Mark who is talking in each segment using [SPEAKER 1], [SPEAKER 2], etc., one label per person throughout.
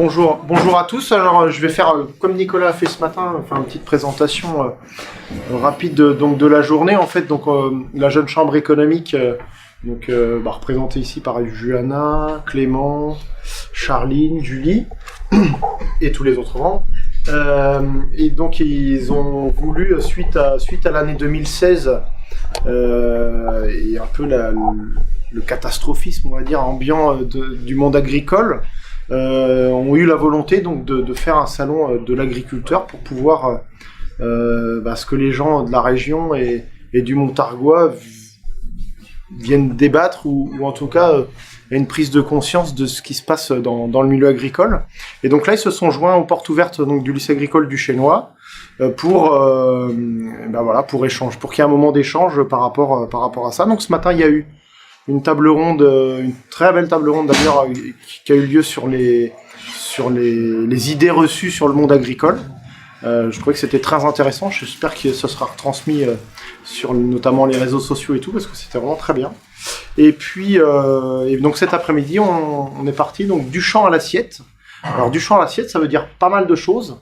[SPEAKER 1] bonjour à tous. Alors, je vais faire, comme Nicolas a fait ce matin, faire une petite présentation rapide de la journée. En fait, la jeune chambre économique, représentée ici par Johanna, Clément, Charline, Julie et tous les autres membres. Et donc, ils ont voulu, suite à l'année 2016, et un peu le catastrophisme, on va dire, ambiant du monde agricole, ont eu la volonté donc de faire un salon de l'agriculteur pour pouvoir ce que les gens de la région et du Montargois viennent débattre ou en tout cas une prise de conscience de ce qui se passe dans le milieu agricole. Et donc là, ils se sont joints aux portes ouvertes donc du lycée agricole du Chênois pour échange, pour qu'il y ait un moment d'échange par rapport à ça. Donc ce matin, il y a eu une table ronde, une très belle table ronde d'ailleurs, qui a eu lieu sur les idées reçues sur le monde agricole. Je trouvais que c'était très intéressant. J'espère que ce sera retransmis sur notamment les réseaux sociaux et tout, parce que c'était vraiment très bien. Et puis, donc cet après-midi, on est parti donc du champ à l'assiette. Alors du champ à l'assiette, ça veut dire pas mal de choses.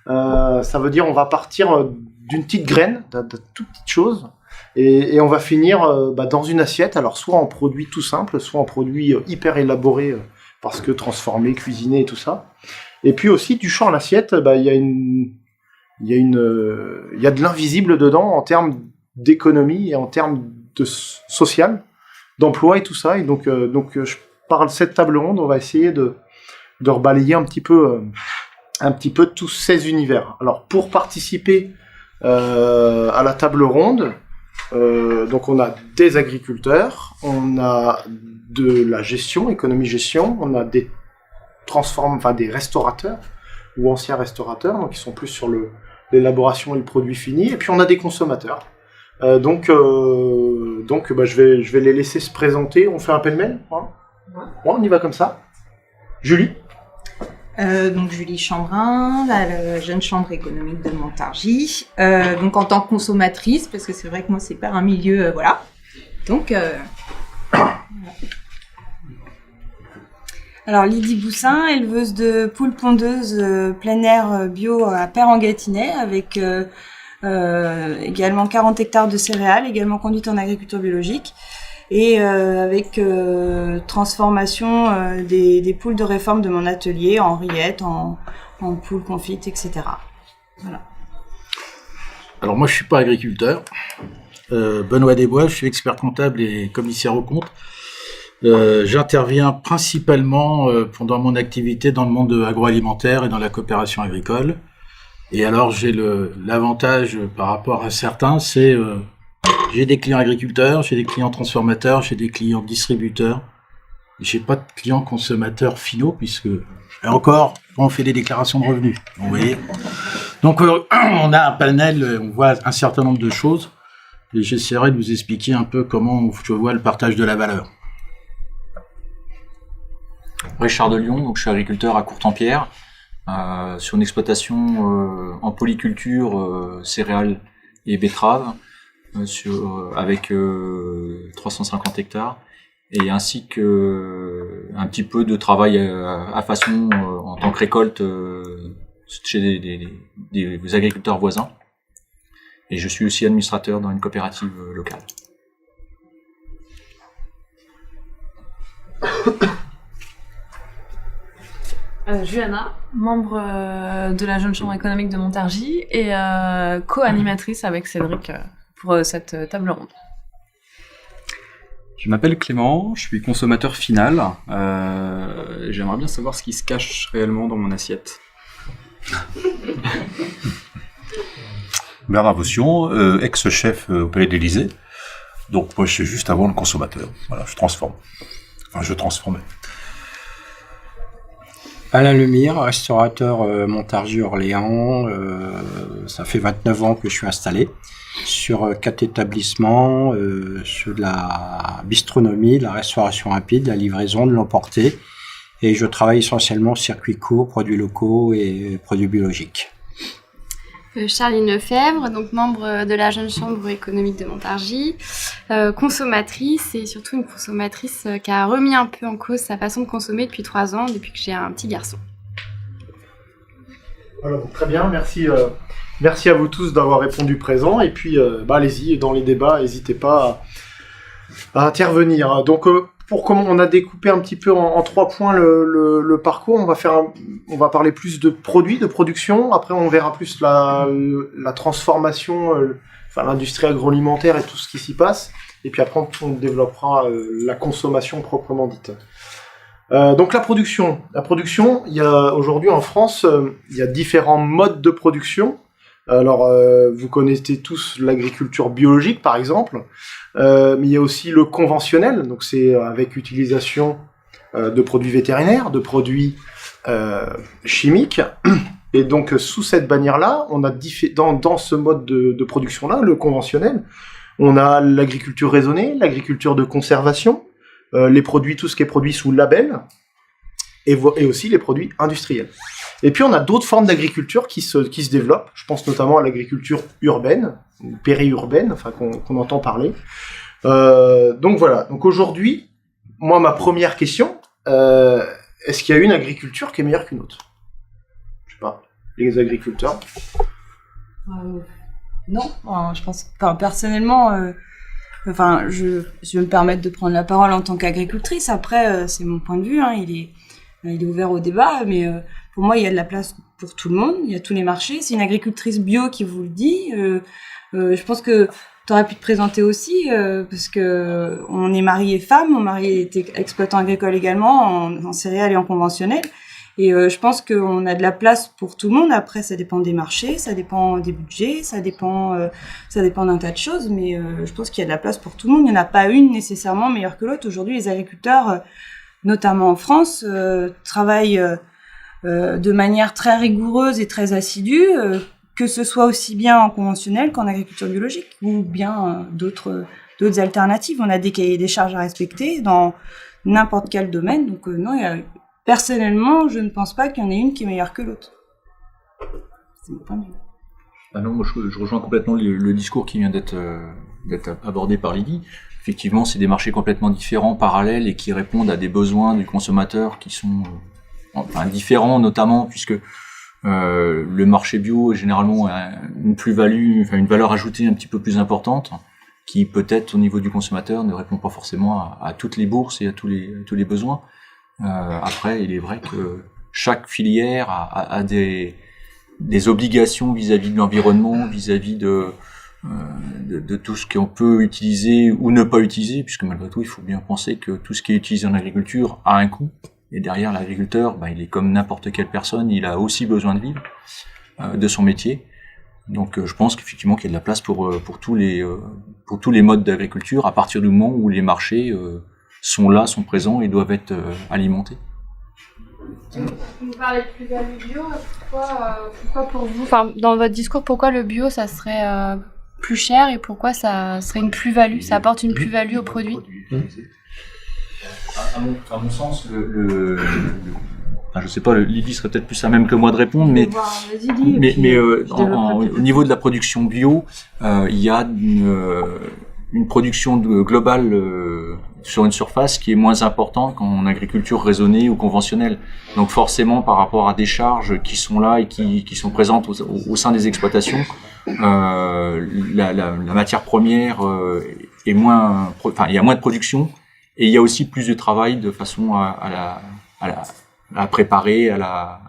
[SPEAKER 1] Ça veut dire on va partir d'une petite graine, de toute petite chose, et on va finir dans une assiette. Alors soit en produit tout simple, soit en produit hyper élaboré, parce que transformé, cuisiné et tout ça. Et puis aussi du champ à l'assiette, il y a de l'invisible dedans en termes d'économie et en termes de social, d'emploi et tout ça. Et donc je parle de cette table ronde, on va essayer de rebalayer un petit peu tous ces univers. Alors pour participer à la table ronde, donc on a des agriculteurs, on a de la gestion, économie-gestion, on a des restaurateurs ou anciens restaurateurs, donc ils sont plus sur l'élaboration et le produit fini, et puis on a des consommateurs. Je vais les laisser se présenter. On fait un pêle-mêle, hein? Ouais, on y va comme ça. Julie.
[SPEAKER 2] Donc Julie Chambrin, la jeune chambre économique de Montargis. Donc en tant que consommatrice, parce que c'est vrai que moi c'est pas un milieu, voilà. Donc Alors Lydie Boussin, éleveuse de poules pondeuses plein air bio à Père-en-Gâtinais, avec également 40 hectares de céréales, également conduite en agriculture biologique, et avec transformation des poules de réforme de mon atelier en rillettes, en poules confites, etc. Voilà.
[SPEAKER 3] Alors moi je suis pas agriculteur, Benoît Desbois, je suis expert comptable et commissaire aux comptes. J'interviens principalement pendant mon activité dans le monde agroalimentaire et dans la coopération agricole. Et alors j'ai l'avantage par rapport à certains, c'est j'ai des clients agriculteurs, j'ai des clients transformateurs, j'ai des clients distributeurs. J'ai pas de clients consommateurs finaux, puisque encore on fait des déclarations de revenus. Vous voyez. Donc on a un panel, on voit un certain nombre de choses, et j'essaierai de vous expliquer un peu comment je vois le partage de la valeur.
[SPEAKER 4] Richard de Lyon, donc je suis agriculteur à Courtampierre, sur une exploitation en polyculture, céréales et betteraves, avec 350 hectares, et ainsi que un petit peu de travail à façon en tant que récolte chez des agriculteurs voisins. Et je suis aussi administrateur dans une coopérative locale.
[SPEAKER 5] Johanna, membre de la jeune chambre économique de Montargis et co-animatrice avec Cédric pour cette table ronde.
[SPEAKER 6] Je m'appelle Clément, je suis consommateur final. J'aimerais bien savoir ce qui se cache réellement dans mon assiette.
[SPEAKER 7] Bernard Vaution, ex-chef au Palais de l'Élysée. Donc moi je suis juste avant le consommateur. Voilà, je transforme. Enfin je transformais.
[SPEAKER 8] Alain Lemire, restaurateur Montargis-Orléans. Ça fait 29 ans que je suis installé sur 4 établissements, sur de la bistronomie, de la restauration rapide, de la livraison, de l'emporter. Et je travaille essentiellement au circuit court, produits locaux et produits biologiques.
[SPEAKER 9] Charline Lefebvre, donc membre de la jeune chambre économique de Montargis, consommatrice et surtout une consommatrice qui a remis un peu en cause sa façon de consommer depuis 3 ans, depuis que j'ai un petit garçon.
[SPEAKER 1] Voilà, donc très bien, merci. Merci à vous tous d'avoir répondu présent. Et puis, allez-y, dans les débats, n'hésitez pas à intervenir. Donc, comment on a découpé un petit peu en 3 points le parcours, on va parler plus de produits, de production. Après, on verra plus la transformation, l'industrie agroalimentaire et tout ce qui s'y passe. Et puis après, on développera la consommation proprement dite. Donc la production, il y a aujourd'hui en France, il y a différents modes de production. Alors, vous connaissez tous l'agriculture biologique, par exemple, mais il y a aussi le conventionnel, donc c'est avec utilisation de produits vétérinaires, de produits chimiques. Et donc, sous cette bannière-là, on a dans ce mode de production-là, le conventionnel, on a l'agriculture raisonnée, l'agriculture de conservation, les produits, tout ce qui est produit sous label, et aussi les produits industriels. Et puis on a d'autres formes d'agriculture qui se développent. Je pense notamment à l'agriculture urbaine, ou périurbaine, qu'on entend parler. Donc voilà. Donc aujourd'hui, moi ma première question, est-ce qu'il y a une agriculture qui est meilleure qu'une autre? Je sais pas. Les agriculteurs.
[SPEAKER 10] Non. Je pense personnellement. Je vais me permettre de prendre la parole en tant qu'agricultrice. Après, c'est mon point de vue. Il est ouvert au débat, mais pour moi, il y a de la place pour tout le monde. Il y a tous les marchés. C'est une agricultrice bio qui vous le dit. Je pense que tu aurais pu te présenter aussi, parce que on est mari et femme. Mon mari était exploitant agricole également, en céréales et en conventionnel. Et je pense qu'on a de la place pour tout le monde. Après, ça dépend des marchés, ça dépend des budgets, ça dépend d'un tas de choses. Mais je pense qu'il y a de la place pour tout le monde. Il n'y en a pas une nécessairement meilleure que l'autre. Aujourd'hui, les agriculteurs, notamment en France, travaillent de manière très rigoureuse et très assidue, que ce soit aussi bien en conventionnel qu'en agriculture biologique, ou bien d'autres alternatives. On a des cahiers des charges à respecter dans n'importe quel domaine. Donc non, personnellement, je ne pense pas qu'il y en ait une qui est meilleure que l'autre. C'est mon point de vue.
[SPEAKER 4] Non, moi je rejoins complètement le discours qui vient d'être abordé par Lydie. Effectivement, c'est des marchés complètement différents, parallèles, et qui répondent à des besoins du consommateur qui sont différents, notamment puisque le marché bio est généralement une plus-value, une valeur ajoutée un petit peu plus importante, qui peut-être au niveau du consommateur ne répond pas forcément à toutes les bourses et à tous les besoins. Après, il est vrai que chaque filière a des obligations vis-à-vis de l'environnement, vis-à-vis de tout ce qu'on peut utiliser ou ne pas utiliser, puisque malgré tout, il faut bien penser que tout ce qui est utilisé en agriculture a un coût. Et derrière l'agriculteur, il est comme n'importe quelle personne, il a aussi besoin de vivre de son métier. Donc je pense qu'effectivement qu'il y a de la place pour tous les modes d'agriculture, à partir du moment où les marchés sont là, sont présents et doivent être alimentés.
[SPEAKER 9] Vous parlez de plus-value bio, pourquoi pour vous, dans votre discours, pourquoi le bio ça serait plus cher et pourquoi ça serait une plus-value, ça apporte une plus-value au produit?
[SPEAKER 4] À mon sens, je sais pas, Lydie serait peut-être plus à même que moi de répondre, mais au niveau de la production bio, il y a une production globale sur une surface qui est moins importante qu'en agriculture raisonnée ou conventionnelle. Donc forcément, par rapport à des charges qui sont là et qui sont présentes au sein des exploitations, la matière première est moins, il y a moins de production. Et il y a aussi plus de travail de façon à la préparer, à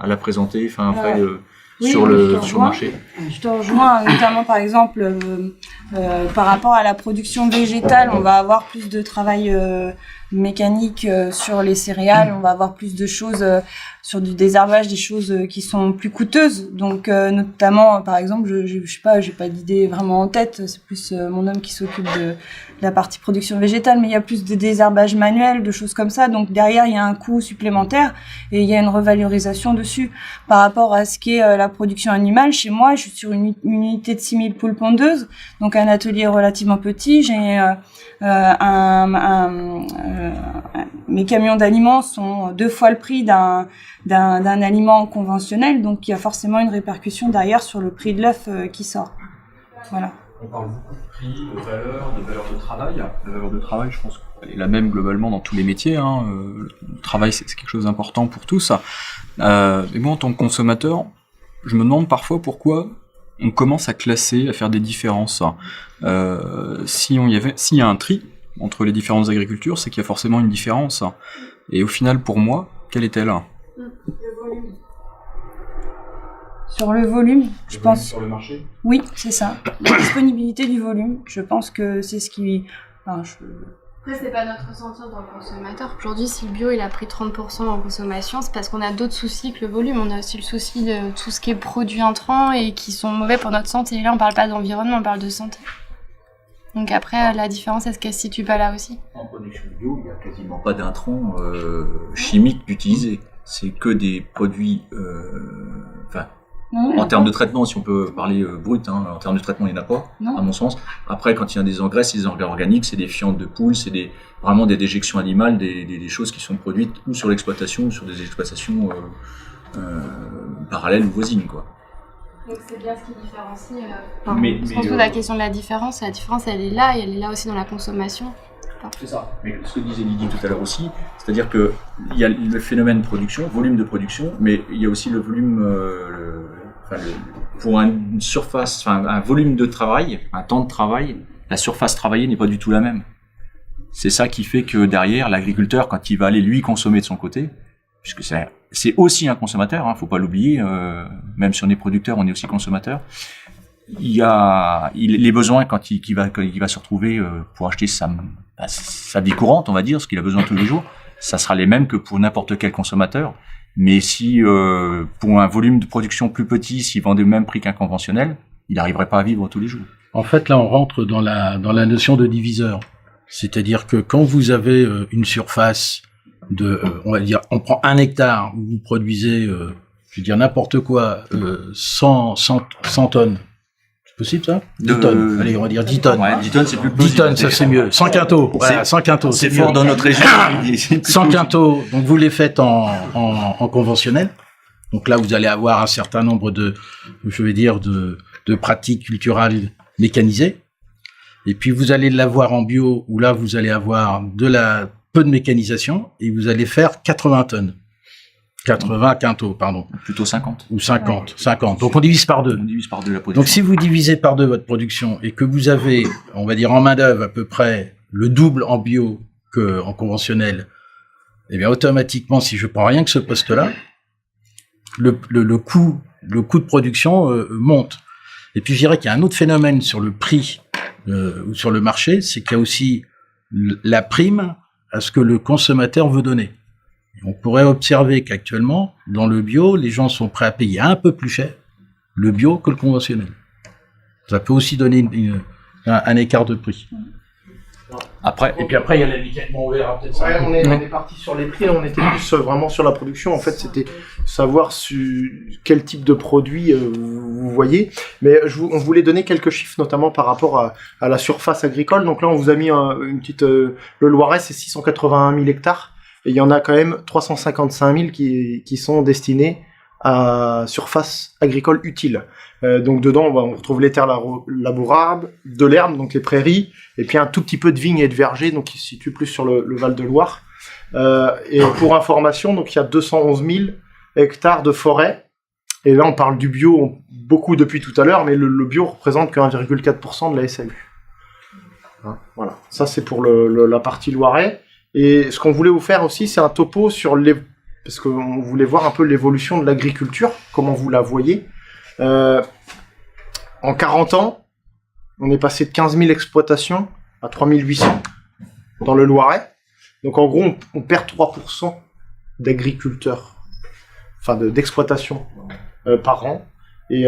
[SPEAKER 4] la présenter, sur le marché.
[SPEAKER 10] Je te rejoins, notamment par exemple par rapport à la production végétale, on va avoir plus de travail mécanique sur les céréales, on va avoir plus de choses sur du désherbage, des choses qui sont plus coûteuses. Donc notamment, par exemple, je sais pas, j'ai pas d'idée vraiment en tête, c'est plus mon homme qui s'occupe de la partie production végétale, mais il y a plus de désherbage manuel, de choses comme ça. Donc derrière, il y a un coût supplémentaire et il y a une revalorisation dessus. Par rapport à ce qui est la production animale, chez moi, je suis sur une unité de 6000 poules pondeuses, donc un atelier relativement petit. J'ai mes camions d'aliments sont 2 fois le prix d'un aliment conventionnel, donc il y a forcément une répercussion derrière sur le prix de l'œuf qui sort. Voilà.
[SPEAKER 6] On parle beaucoup de prix, de valeur de travail. La valeur de travail, je pense qu'elle est la même globalement dans tous les métiers. Le travail, c'est quelque chose d'important pour tous. Et moi, en tant que consommateur, je me demande parfois pourquoi on commence à classer, à faire des différences. S'il y a un tri entre les différentes agricultures, c'est qu'il y a forcément une différence. Et au final, pour moi, quelle est-elle?
[SPEAKER 10] Sur le volume, je pense.
[SPEAKER 6] Sur le marché?
[SPEAKER 10] Oui, c'est ça. La disponibilité du volume, je pense que c'est ce qui.
[SPEAKER 9] Après, c'est pas notre ressenti en tant que consommateur. Aujourd'hui, si le bio il a pris 30% en consommation, c'est parce qu'on a d'autres soucis que le volume. On a aussi le souci de tout ce qui est produits intrants et qui sont mauvais pour notre santé. Et là, on parle pas d'environnement, on parle de santé. Donc après, la différence, est-ce qu'elle se situe pas là aussi?
[SPEAKER 4] En production bio, il n'y a quasiment pas d'intrants chimiques utilisés. C'est que des produits... en termes de traitement, si on peut parler brut, en termes de traitement, il n'y en a pas, à mon sens. Après, quand il y a des engrais, c'est des engrais organiques, c'est des fientes de poules, c'est vraiment des déjections animales, des choses qui sont produites ou sur l'exploitation ou sur des exploitations parallèles ou voisines, quoi.
[SPEAKER 9] Donc c'est bien ce qui différencie. On se pose la question de la différence elle est là, et elle est là aussi dans la consommation.
[SPEAKER 4] C'est ça. Mais ce que disait Lydie tout à l'heure aussi, c'est-à-dire que il y a le phénomène de production, volume de production, mais il y a aussi le volume, pour une surface, un volume de travail, un temps de travail, la surface travaillée n'est pas du tout la même. C'est ça qui fait que derrière, l'agriculteur, quand il va aller lui consommer de son côté, puisque c'est aussi un consommateur, faut pas l'oublier, même si on est producteur, on est aussi consommateur. Il y a les besoins quand il va se retrouver pour acheter sa vie courante, on va dire, ce qu'il a besoin tous les jours, ça sera les mêmes que pour n'importe quel consommateur. Mais si pour un volume de production plus petit, s'il vendait le même prix qu'un conventionnel, il n'arriverait pas à vivre tous les jours.
[SPEAKER 3] En fait, là, on rentre dans la notion de diviseur. C'est-à-dire que quand vous avez une surface de, on va dire, on prend 1 hectare où vous produisez, je veux dire n'importe quoi, 100 tonnes. C'est possible ça? 10 tonnes. Allez, on va dire 10 tonnes.
[SPEAKER 4] Ouais, 10 tonnes, c'est plus
[SPEAKER 3] 10 tonnes, ça c'est mieux. 100 quintaux. Voilà, 100 quintaux.
[SPEAKER 4] C'est fort dans notre région.
[SPEAKER 3] 100 quintaux. Donc vous les faites en conventionnel. Donc là, vous allez avoir un certain nombre de pratiques culturales mécanisées. Et puis vous allez l'avoir en bio, où là, vous allez avoir peu de mécanisation, et vous allez faire 80 tonnes. 80 quintaux, pardon.
[SPEAKER 4] Plutôt 50.
[SPEAKER 3] Ou 50. Donc on divise par 2.
[SPEAKER 4] On divise par 2 la production.
[SPEAKER 3] Donc si vous divisez par 2 votre production, et que vous avez, on va dire en main-d'œuvre à peu près le double en bio qu'en conventionnel, eh bien automatiquement, si je prends rien que ce poste-là, le coût de production monte. Et puis je dirais qu'il y a un autre phénomène sur le prix ou sur le marché, c'est qu'il y a aussi la prime à ce que le consommateur veut donner. On pourrait observer qu'actuellement, dans le bio, les gens sont prêts à payer un peu plus cher le bio que le conventionnel. Ça peut aussi donner un écart de prix.
[SPEAKER 4] Et puis après, il y a
[SPEAKER 3] on verra peut-être ça.
[SPEAKER 1] Ouais, on est parti sur les prix, on était plus vraiment sur la production. En fait, c'était savoir quel type de produit vous voyez. Mais on voulait donner quelques chiffres, notamment par rapport à la surface agricole. Donc là, on vous a mis une petite... le Loiret, c'est 681 000 hectares. Et il y en a quand même 355 000 qui sont destinés à surface agricole utile. Donc dedans, on retrouve les terres labourables, de l'herbe, donc les prairies, et puis un tout petit peu de vignes et de vergers, donc qui se situe plus sur le Val-de-Loire. Et pour information, donc il y a 211 000 hectares de forêt. Et là, on parle du bio beaucoup depuis tout à l'heure, mais le bio représente que 1,4% de la SAU. Voilà, ça c'est pour la partie Loiret. Et ce qu'on voulait vous faire aussi, c'est un topo sur parce qu'on voulait voir un peu l'évolution de l'agriculture, comment vous la voyez. En 40 ans, on est passé de 15 000 exploitations à 3 800 dans le Loiret. Donc en gros, on perd 3% d'agriculteurs, enfin d'exploitation par an. Et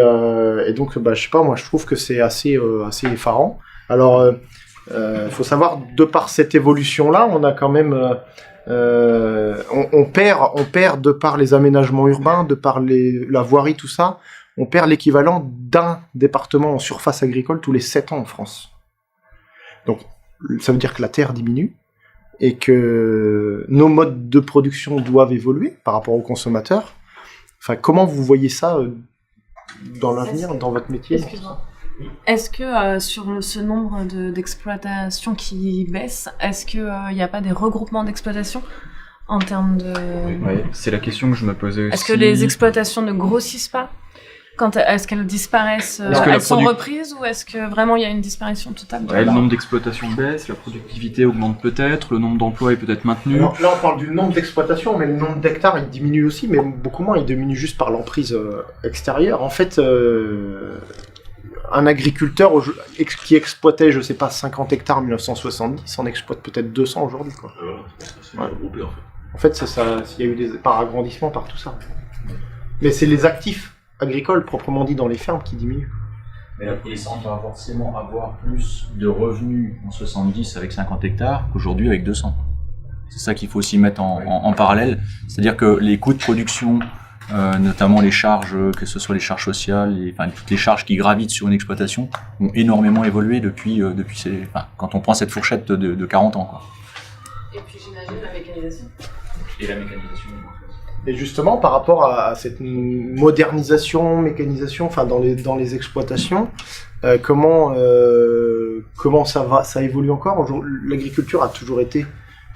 [SPEAKER 1] donc, je sais pas, moi je trouve que c'est assez effarant. Alors, faut savoir, de par cette évolution-là, on a quand même, on perd de par les aménagements urbains, de par la voirie, tout ça, on perd l'équivalent d'un département en surface agricole tous les 7 ans en France. Donc, ça veut dire que la terre diminue et que nos modes de production doivent évoluer par rapport aux consommateurs. Enfin, comment vous voyez ça dans l'avenir, dans votre métier?
[SPEAKER 5] Excuse-moi. Est-ce que sur ce nombre d'exploitations qui baisse, est-ce qu'il n'y a pas des regroupements d'exploitations en termes de...
[SPEAKER 6] Oui, c'est la question que je me posais aussi.
[SPEAKER 5] Est-ce que les exploitations ne grossissent pas? est-ce qu'elles disparaissent,
[SPEAKER 6] Est-ce que
[SPEAKER 5] elles sont reprises ou est-ce que vraiment il y a une disparition totale?
[SPEAKER 6] Le nombre d'exploitations baisse, la productivité augmente peut-être, le nombre d'emplois est peut-être maintenu.
[SPEAKER 1] Alors, là, on parle du nombre d'exploitations, mais le nombre d'hectares, il diminue aussi, mais beaucoup moins, il diminue juste par l'emprise extérieure. En fait, un agriculteur qui exploitait, je sais pas, 50 hectares en 1970, en exploite peut-être 200 aujourd'hui, quoi.
[SPEAKER 7] Ouais.
[SPEAKER 1] En fait, il y a eu par agrandissement, par tout ça. Mais c'est les actifs agricoles, proprement dit, dans les fermes qui diminuent.
[SPEAKER 4] Mais la paysan va forcément avoir plus de revenus en 70 avec 50 hectares qu'aujourd'hui avec 200. C'est ça qu'il faut aussi mettre en parallèle. C'est-à-dire que les coûts de production, notamment les charges, que ce soit les charges sociales, toutes les charges qui gravitent sur une exploitation, ont énormément évolué depuis quand on prend cette fourchette de 40 ans, quoi.
[SPEAKER 5] Et puis j'imagine la mécanisation.
[SPEAKER 4] Et la mécanisation.
[SPEAKER 1] Et justement, par rapport à cette modernisation, mécanisation, enfin dans les exploitations, comment ça évolue encore? L'agriculture a toujours été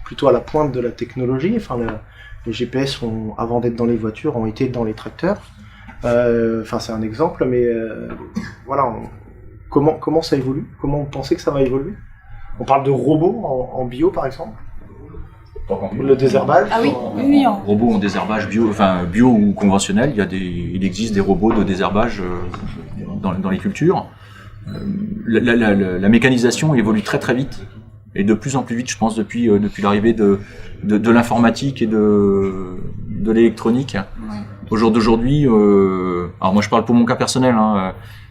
[SPEAKER 1] plutôt à la pointe de la technologie. Enfin, les GPS, avant d'être dans les voitures, ont été dans les tracteurs. Enfin, c'est un exemple, mais voilà. Comment ça évolue? Comment vous pensez que ça va évoluer? On parle de robots en bio, par exemple. Le désherbage.
[SPEAKER 10] Ah oui.
[SPEAKER 4] Robots en désherbage bio ou conventionnel. Il existe des robots de désherbage dans les cultures. La mécanisation évolue très très vite et de plus en plus vite, je pense, depuis l'arrivée de l'informatique et de l'électronique.
[SPEAKER 10] Ouais.
[SPEAKER 4] Au jour d'aujourd'hui, alors moi je parle pour mon cas personnel,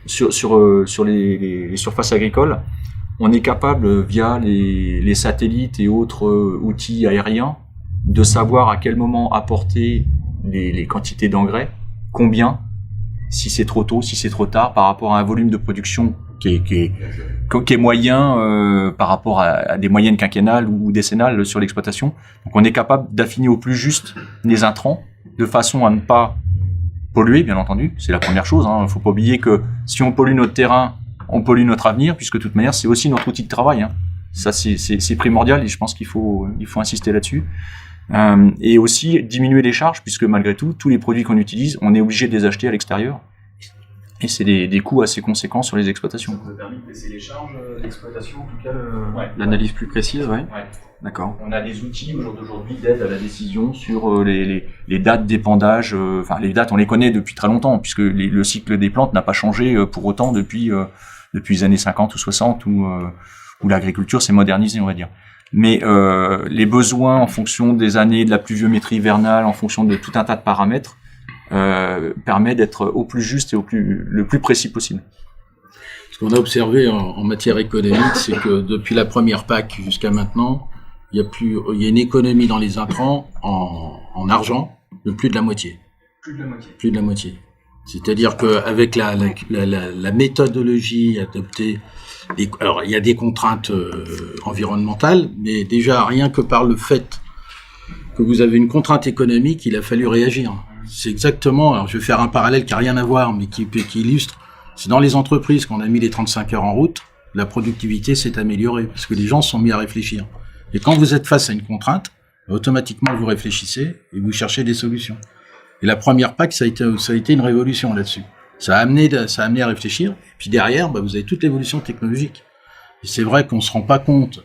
[SPEAKER 4] sur les surfaces agricoles. On est capable, via les satellites et autres outils aériens, de savoir à quel moment apporter les quantités d'engrais, combien, si c'est trop tôt, si c'est trop tard, par rapport à un volume de production qui est moyen par rapport à des moyennes quinquennales ou décennales sur l'exploitation. Donc on est capable d'affiner au plus juste les intrants, de façon à ne pas polluer, bien entendu. C'est la première chose. Il ne faut pas oublier que si on pollue notre terrain, on pollue notre avenir, puisque de toute manière, c'est aussi notre outil de travail. Ça, c'est primordial et je pense qu'il faut insister là-dessus. Et aussi diminuer les charges, puisque malgré tout, tous les produits qu'on utilise, on est obligé de les acheter à l'extérieur. Et c'est des coûts assez conséquents sur les exploitations.
[SPEAKER 6] Ça vous a permis de baisser les charges d'exploitation, en tout cas l'analyse plus précise, ouais. D'accord.
[SPEAKER 4] On a des outils aujourd'hui d'aide à la décision sur les dates d'épandage. Les dates, on les connaît depuis très longtemps, puisque le cycle des plantes n'a pas changé pour autant depuis les années 50 ou 60, où l'agriculture s'est modernisée, on va dire. Mais les besoins en fonction des années, de la pluviométrie hivernale, en fonction de tout un tas de paramètres, permet d'être au plus juste et le plus précis possible.
[SPEAKER 3] Ce qu'on a observé en matière économique, c'est que depuis la première PAC jusqu'à maintenant, il y a une économie dans les intrants en argent de plus de la moitié. Plus de la moitié. C'est-à-dire qu'avec la méthodologie adoptée, alors il y a des contraintes environnementales, mais déjà rien que par le fait que vous avez une contrainte économique, il a fallu réagir. C'est exactement, alors je vais faire un parallèle qui n'a rien à voir, mais qui illustre, c'est dans les entreprises qu'on a mis les 35 heures en route, la productivité s'est améliorée, parce que les gens se sont mis à réfléchir. Et quand vous êtes face à une contrainte, automatiquement vous réfléchissez et vous cherchez des solutions. Et la première PAC, ça a été une révolution là-dessus. Ça a amené à réfléchir, et puis derrière, vous avez toute l'évolution technologique. Et c'est vrai qu'on se rend pas compte,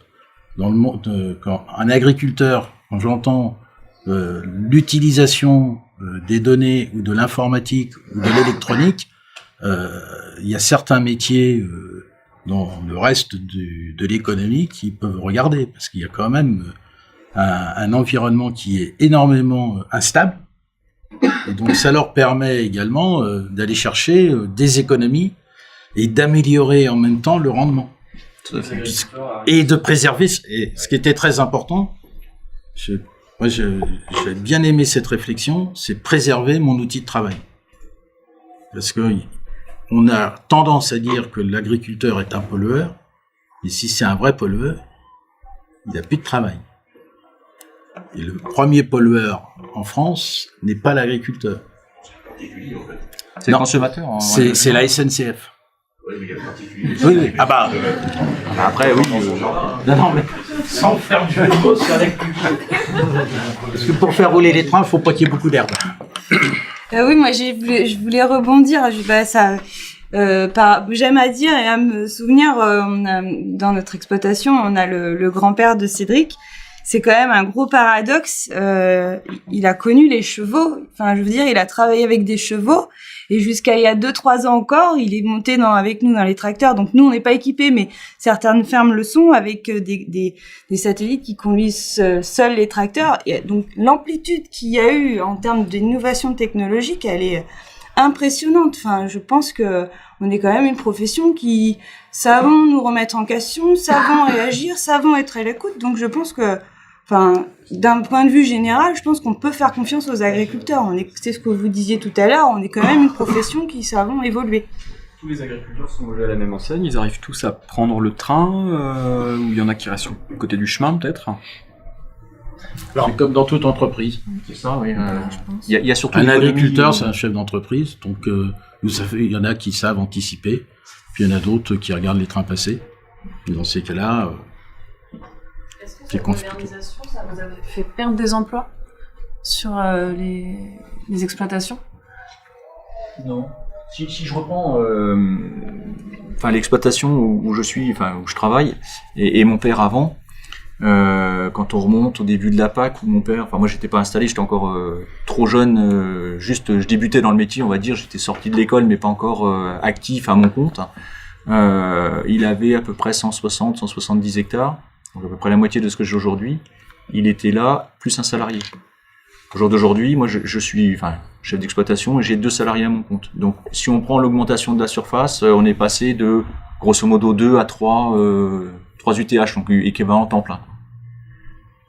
[SPEAKER 3] dans le monde, quand un agriculteur, quand j'entends l'utilisation des données ou de l'informatique ou de l'électronique, il y a certains métiers dans le reste de l'économie qui peuvent regarder, parce qu'il y a quand même un environnement qui est énormément instable, et donc ça leur permet également d'aller chercher des économies et d'améliorer en même temps le rendement. Et de préserver, et ce qui était très important, j'ai bien aimé cette réflexion, c'est préserver mon outil de travail. Parce que on a tendance à dire que l'agriculteur est un pollueur, et si c'est un vrai pollueur, il n'y a plus de travail. Et le premier pollueur en France n'est pas l'agriculteur.
[SPEAKER 4] C'est le consommateur.
[SPEAKER 3] C'est la SNCF. Oui.
[SPEAKER 4] Après, oui.
[SPEAKER 3] Non, mais sans faire du jeu de mots sur l'agriculture. Parce que pour faire rouler les trains, il ne faut pas qu'il y ait beaucoup d'herbe.
[SPEAKER 10] Oui, moi je voulais rebondir. J'aime à dire et à me souvenir, dans notre exploitation, on a le grand-père de Cédric. C'est quand même un gros paradoxe. Il a connu les chevaux. Enfin, je veux dire, il a travaillé avec des chevaux. Et jusqu'à il y a 2-3 ans encore, il est monté avec nous dans les tracteurs. Donc nous, on n'est pas équipés, mais certaines fermes le sont, avec des satellites qui conduisent seuls les tracteurs. Et donc l'amplitude qu'il y a eu en termes d'innovation technologique, elle est impressionnante. Enfin, je pense que on est quand même une profession qui savons nous remettre en question, savons réagir, savons être à l'écoute. Donc je pense que, enfin, d'un point de vue général, je pense qu'on peut faire confiance aux agriculteurs. C'est ce que vous disiez tout à l'heure, on est quand même une profession qui savons évoluer.
[SPEAKER 6] Tous les agriculteurs sont logés à la même enseigne, ils arrivent tous à prendre le train, ou il y en a qui restent sur le côté du chemin peut-être.
[SPEAKER 3] Alors, c'est comme dans toute entreprise.
[SPEAKER 4] C'est ça, oui. Il y a surtout
[SPEAKER 3] un agriculteur, c'est un chef d'entreprise, donc vous savez, il y en a qui savent anticiper, puis il y en a d'autres qui regardent les trains passer. Et dans ces cas-là,
[SPEAKER 5] est-ce que cette modernisation, ça vous a fait perdre des emplois sur les exploitations?
[SPEAKER 4] Non. Si je reprends l'exploitation où je suis, où je travaille, et mon père avant, quand on remonte au début de la PAC, où mon père, moi j'étais pas installé, j'étais encore trop jeune, je débutais dans le métier, on va dire, j'étais sorti de l'école mais pas encore actif à mon compte. Il avait à peu près 170 hectares, donc à peu près la moitié de ce que j'ai aujourd'hui. Il était là, plus un salarié. Au jour d'aujourd'hui, moi je suis chef d'exploitation et j'ai 2 salariés à mon compte. Donc si on prend l'augmentation de la surface, on est passé de grosso modo 2 à 3 UTH, donc équivalent temps plein.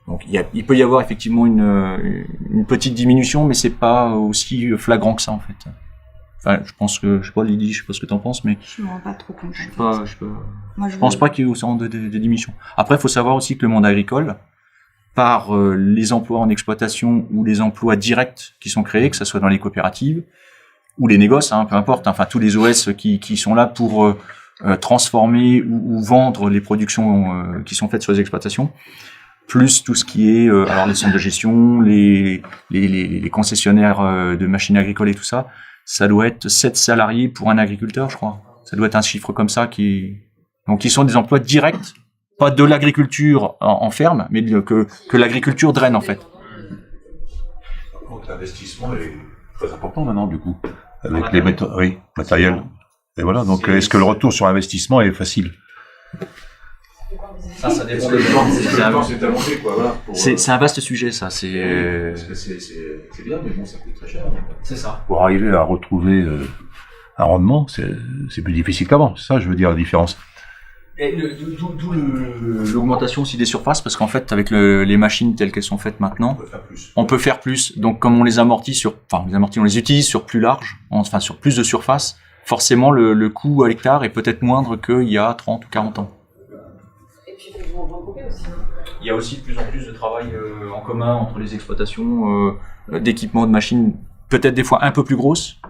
[SPEAKER 4] Donc il peut y avoir effectivement une petite diminution, mais c'est pas aussi flagrant que ça en fait. Enfin, je pense que, je sais pas Lydie, je sais pas ce que t'en penses, mais
[SPEAKER 10] je me rends pas trop compte.
[SPEAKER 4] Je pense pas qu'il y ait autant de diminution. Après, il faut savoir aussi que le monde agricole, par les emplois en exploitation ou les emplois directs qui sont créés, que ce soit dans les coopératives ou les négoces, peu importe, tous les OS qui sont là pour transformer ou vendre les productions qui sont faites sur les exploitations, plus tout ce qui est les centres de gestion, les concessionnaires de machines agricoles et tout ça, ça doit être 7 salariés pour un agriculteur, je crois. Ça doit être un chiffre comme ça qui sont des emplois directs, pas de l'agriculture en ferme, mais que l'agriculture draine en fait.
[SPEAKER 7] Donc l'investissement est très important maintenant du coup, avec les matériels. Et voilà, donc est-ce que le retour sur investissement est facile?
[SPEAKER 4] Ça dépend de c'est un vaste sujet, ça. C'est
[SPEAKER 7] bien, mais bon, ça coûte très cher.
[SPEAKER 4] C'est ça.
[SPEAKER 7] Pour arriver à retrouver un rendement, c'est plus difficile qu'avant. C'est ça, je veux dire, la différence.
[SPEAKER 4] D'où l'augmentation aussi des surfaces, parce qu'en fait, avec les machines telles qu'elles sont faites maintenant, on peut faire plus. Donc, comme on les amortit on les utilise sur plus large, sur plus de surface, forcément, le coût à l'hectare est peut-être moindre qu'il y a 30 ou 40 ans. Il y a aussi de plus en plus de travail en commun entre les exploitations d'équipements de machines, peut-être des fois un peu plus grosses,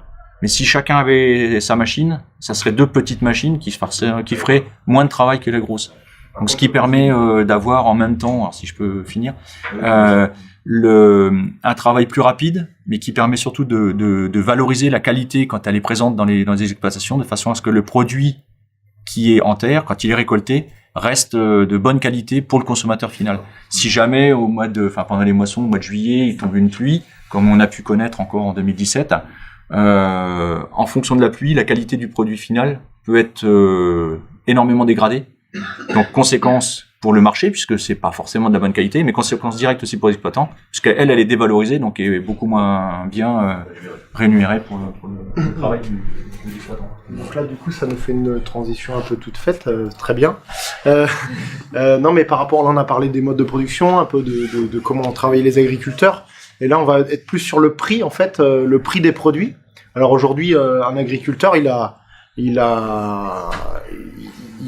[SPEAKER 4] mais si chacun avait sa machine, ça serait 2 petites machines qui feraient moins de travail que les grosses. Donc ce qui permet d'avoir en même temps, alors si je peux finir, un travail plus rapide, mais qui permet surtout de valoriser la qualité quand elle est présente dans les exploitations, de façon à ce que le produit qui est en terre, quand il est récolté, reste de bonne qualité pour le consommateur final. Si jamais pendant les moissons, au mois de juillet, il tombe une pluie, comme on a pu connaître encore en 2017, en fonction de la pluie, la qualité du produit final peut être énormément dégradée. Donc conséquence pour le marché, puisque c'est pas forcément de la bonne qualité, mais conséquence directe aussi pour l'exploitant, puisqu'elle est dévalorisée, donc est beaucoup moins bien rémunérée pour le travail de l'exploitant.
[SPEAKER 1] Donc là, du coup, ça nous fait une transition un peu toute faite, très bien. Non, mais par rapport, on en a parlé des modes de production, un peu de comment travaillent les agriculteurs, et là, on va être plus sur le prix, en fait, le prix des produits. Alors aujourd'hui, un agriculteur, il y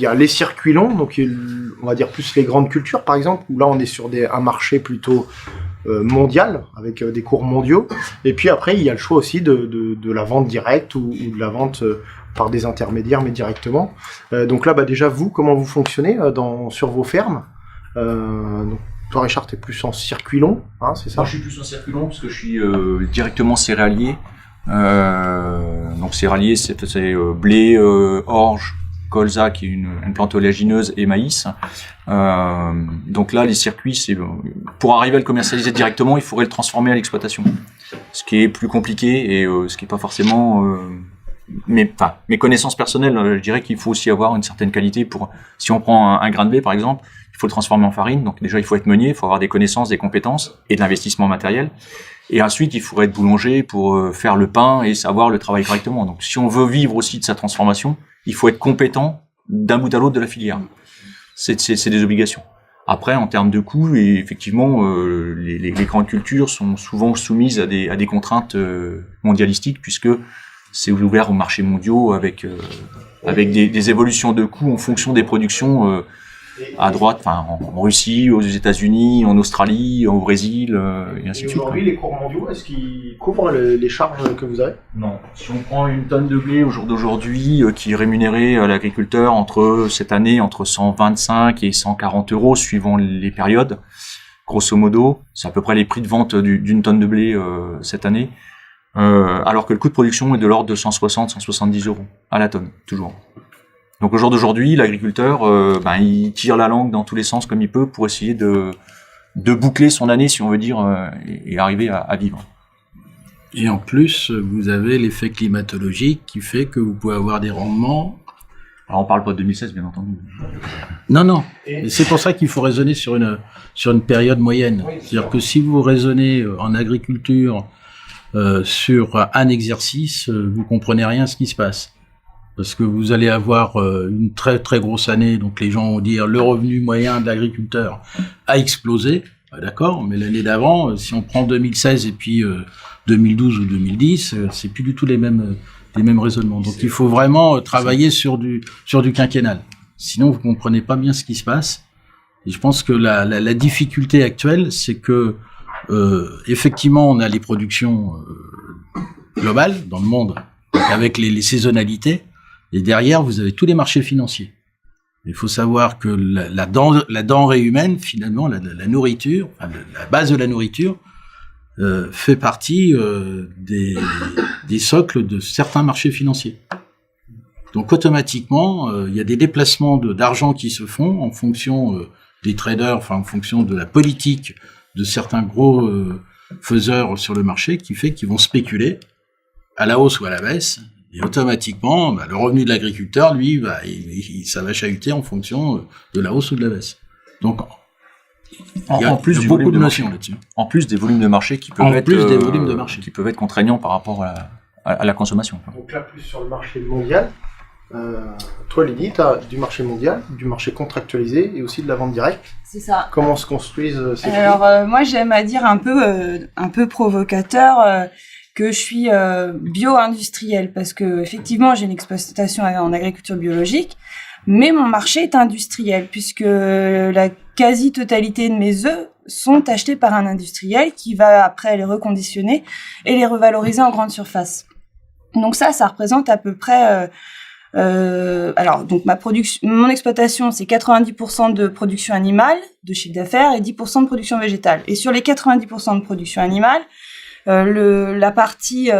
[SPEAKER 1] a les circuits longs, donc on va dire plus les grandes cultures, par exemple, où là, on est sur un marché plutôt mondial, avec des cours mondiaux. Et puis après, il y a le choix aussi de la vente directe ou de la vente par des intermédiaires, mais directement. Donc là, déjà, vous, comment vous fonctionnez sur vos fermes? Donc, toi, Richard, t'es plus en circuit long, hein, c'est ça?
[SPEAKER 4] Moi, je suis plus en circuit long parce que je suis directement céréalier. Donc céréalier, c'est blé, orge, colza qui est une plante oléagineuse et maïs. Donc là, les circuits, pour arriver à le commercialiser directement, il faudrait le transformer à l'exploitation, ce qui est plus compliqué et ce qui est pas forcément. Mes connaissances personnelles, je dirais qu'il faut aussi avoir une certaine qualité pour. Si on prend un grain de blé par exemple, il faut le transformer en farine. Donc déjà, il faut être meunier, il faut avoir des connaissances, des compétences et de l'investissement matériel. Et ensuite, il faudrait être boulanger pour faire le pain et savoir le travailler correctement. Donc, si on veut vivre aussi de sa transformation, il faut être compétent d'un bout à l'autre de la filière. C'est des obligations. Après, en termes de coûts, et effectivement, les grandes cultures sont souvent soumises à des contraintes mondialistiques, puisque c'est ouvert aux marchés mondiaux avec des évolutions de coûts en fonction des productions à droite, en Russie, aux États-Unis, en Australie, au Brésil, et ainsi de suite.
[SPEAKER 1] Aujourd'hui, les cours mondiaux, est-ce qu'ils couvrent les charges que vous avez?
[SPEAKER 4] Non. Si on prend une tonne de blé au jour d'aujourd'hui, qui est rémunérée à l'agriculteur cette année, entre 125 et 140 euros, suivant les périodes, grosso modo, c'est à peu près les prix de vente d'une tonne de blé cette année, alors que le coût de production est de l'ordre de 160-170 euros à la tonne, toujours. Donc au jour d'aujourd'hui, l'agriculteur, il tire la langue dans tous les sens comme il peut pour essayer de boucler son année, si on veut dire, et arriver à vivre.
[SPEAKER 3] Et en plus, vous avez l'effet climatologique qui fait que vous pouvez avoir des rendements.
[SPEAKER 4] Alors on parle pas de 2016, bien entendu.
[SPEAKER 3] Non. Et c'est pour ça qu'il faut raisonner sur une période moyenne. C'est-à-dire que si vous raisonnez en agriculture sur un exercice, vous comprenez rien à ce qui se passe. Parce que vous allez avoir une très très grosse année, donc les gens vont dire le revenu moyen de l'agriculteur a explosé, d'accord, mais l'année d'avant, si on prend 2016 et puis 2012 ou 2010, c'est plus du tout les mêmes raisonnements. Donc il faut vraiment travailler sur du quinquennal. Sinon vous comprenez pas bien ce qui se passe. Et je pense que la difficulté actuelle, c'est que effectivement on a les productions globales dans le monde, avec les saisonnalités. Et derrière, vous avez tous les marchés financiers. Il faut savoir que la denrée humaine, finalement, la nourriture, la base de la nourriture, fait partie des socles de certains marchés financiers. Donc automatiquement, il y a des déplacements d'argent qui se font en fonction des traders, en fonction de la politique de certains gros faiseurs sur le marché, qui fait qu'ils vont spéculer à la hausse ou à la baisse. Et automatiquement, le revenu de l'agriculteur, lui, ça va chahuter en fonction de la hausse ou de la baisse. Donc, il y a beaucoup de notions là-dessus.
[SPEAKER 4] En plus des volumes de marché qui peuvent être contraignants par rapport à la consommation.
[SPEAKER 1] Donc là, plus sur le marché mondial. Toi, Lydie, tu as du marché mondial, du marché contractualisé et aussi de la vente directe.
[SPEAKER 10] C'est ça.
[SPEAKER 1] Comment se construisent ces flux?
[SPEAKER 10] Moi, j'aime à dire un peu provocateur que je suis bio-industrielle parce que effectivement j'ai une exploitation en agriculture biologique, mais mon marché est industriel puisque la quasi-totalité de mes œufs sont achetés par un industriel qui va après les reconditionner et les revaloriser en grande surface. Donc ça représente à peu près donc mon exploitation, c'est 90% de production animale, de chiffre d'affaires, et 10% de production végétale. Et sur les 90% de production animale, la partie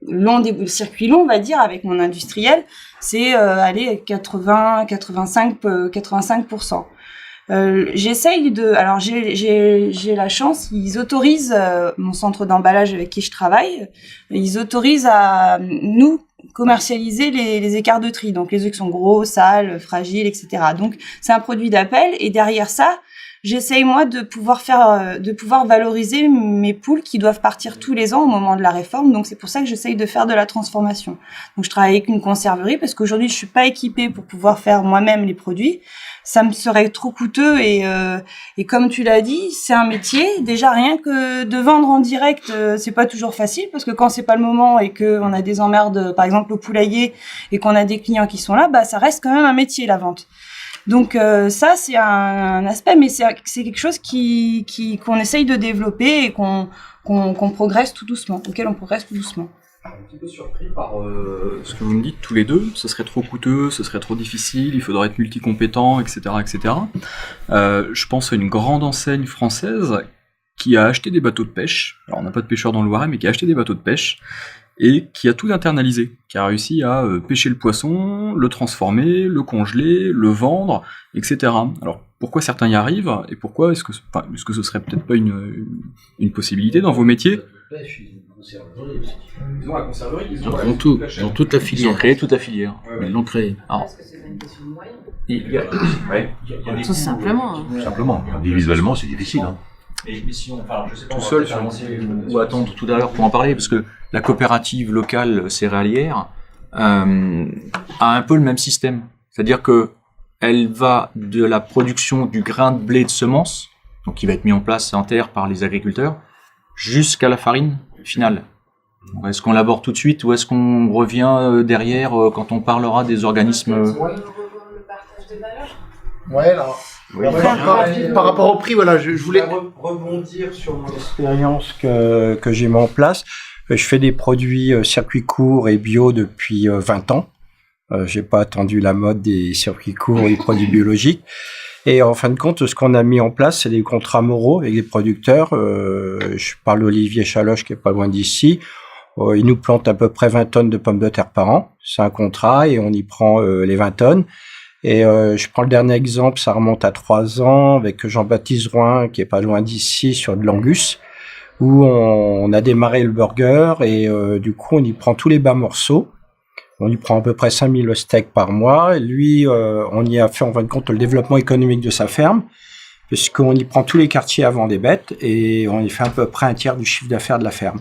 [SPEAKER 10] long des circuits longs, on va dire, avec mon industriel, c'est 85%. J'essaye j'ai la chance, ils autorisent mon centre d'emballage avec qui je travaille, ils autorisent à nous commercialiser les écarts de tri, donc les œufs qui sont gros, sales, fragiles, etc. Donc c'est un produit d'appel et derrière ça, j'essaye moi de pouvoir valoriser mes poules qui doivent partir tous les ans au moment de la réforme. Donc c'est pour ça que j'essaye de faire de la transformation. Donc je travaille avec une conserverie parce qu'aujourd'hui je suis pas équipée pour pouvoir faire moi-même les produits. Ça me serait trop coûteux et comme tu l'as dit, c'est un métier. Déjà rien que de vendre en direct, c'est pas toujours facile parce que quand c'est pas le moment et que on a des emmerdes, par exemple au poulailler et qu'on a des clients qui sont là, ça reste quand même un métier la vente. Donc ça c'est un aspect, mais c'est quelque chose qu'on essaye de développer et qu'on progresse tout doucement, auquel on progresse tout doucement.
[SPEAKER 6] Je suis un petit peu surpris par ce que vous me dites tous les deux. Ce serait trop coûteux, ce serait trop difficile, il faudrait être multicompétent, etc., etc. Je pense à une grande enseigne française qui a acheté des bateaux de pêche. Alors on n'a pas de pêcheurs dans le Loiret, mais qui a acheté des bateaux de pêche et qui a tout internalisé, qui a réussi à pêcher le poisson, le transformer, le congeler, le vendre, etc. Alors pourquoi certains y arrivent et pourquoi est-ce que ce serait peut-être pas une possibilité dans vos métiers?
[SPEAKER 3] Ils ont la conserverie, ils ont tout, dans toute la filière.
[SPEAKER 4] Ils ont créé toute la filière.
[SPEAKER 3] Ils l'ont créé.
[SPEAKER 4] Alors,
[SPEAKER 2] Est-ce que c'est pas une question de moyens?
[SPEAKER 5] Tout simplement.
[SPEAKER 7] Simplement. Individuellement, c'est difficile. Hein.
[SPEAKER 4] Mais si on, enfin, je sais pas, tout seul ou attendre tout à l'heure pour en parler, parce que la coopérative locale céréalière a un peu le même système. C'est-à-dire que elle va de la production du grain de blé de semence, donc qui va être mis en place en terre par les agriculteurs, jusqu'à la farine finale. Est-ce qu'on l'aborde tout de suite ou est-ce qu'on revient derrière quand on parlera des organismes
[SPEAKER 1] Ouais, alors. Par rapport au prix, voilà, je voulais
[SPEAKER 8] rebondir sur mon expérience que j'ai mis en place. Je fais des produits circuits courts et bio depuis 20 ans. J'ai pas attendu la mode des circuits courts et des produits biologiques. Et en fin de compte, ce qu'on a mis en place, c'est des contrats moraux avec des producteurs. Je parle d'Olivier Chaloche qui est pas loin d'ici. Il nous plante à peu près 20 tonnes de pommes de terre par an. C'est un contrat et on y prend les 20 tonnes. Et je prends le dernier exemple, ça remonte à 3 ans, avec Jean-Baptiste Drouin, qui est pas loin d'ici, sur de l'Angus, où on a démarré le burger, et du coup, on y prend tous les bas morceaux. On y prend à peu près 5000 steaks par mois. Et lui, on y a fait, en fin de compte, le développement économique de sa ferme, puisqu'on y prend tous les quartiers avant des bêtes, et on y fait à peu près un tiers du chiffre d'affaires de la ferme.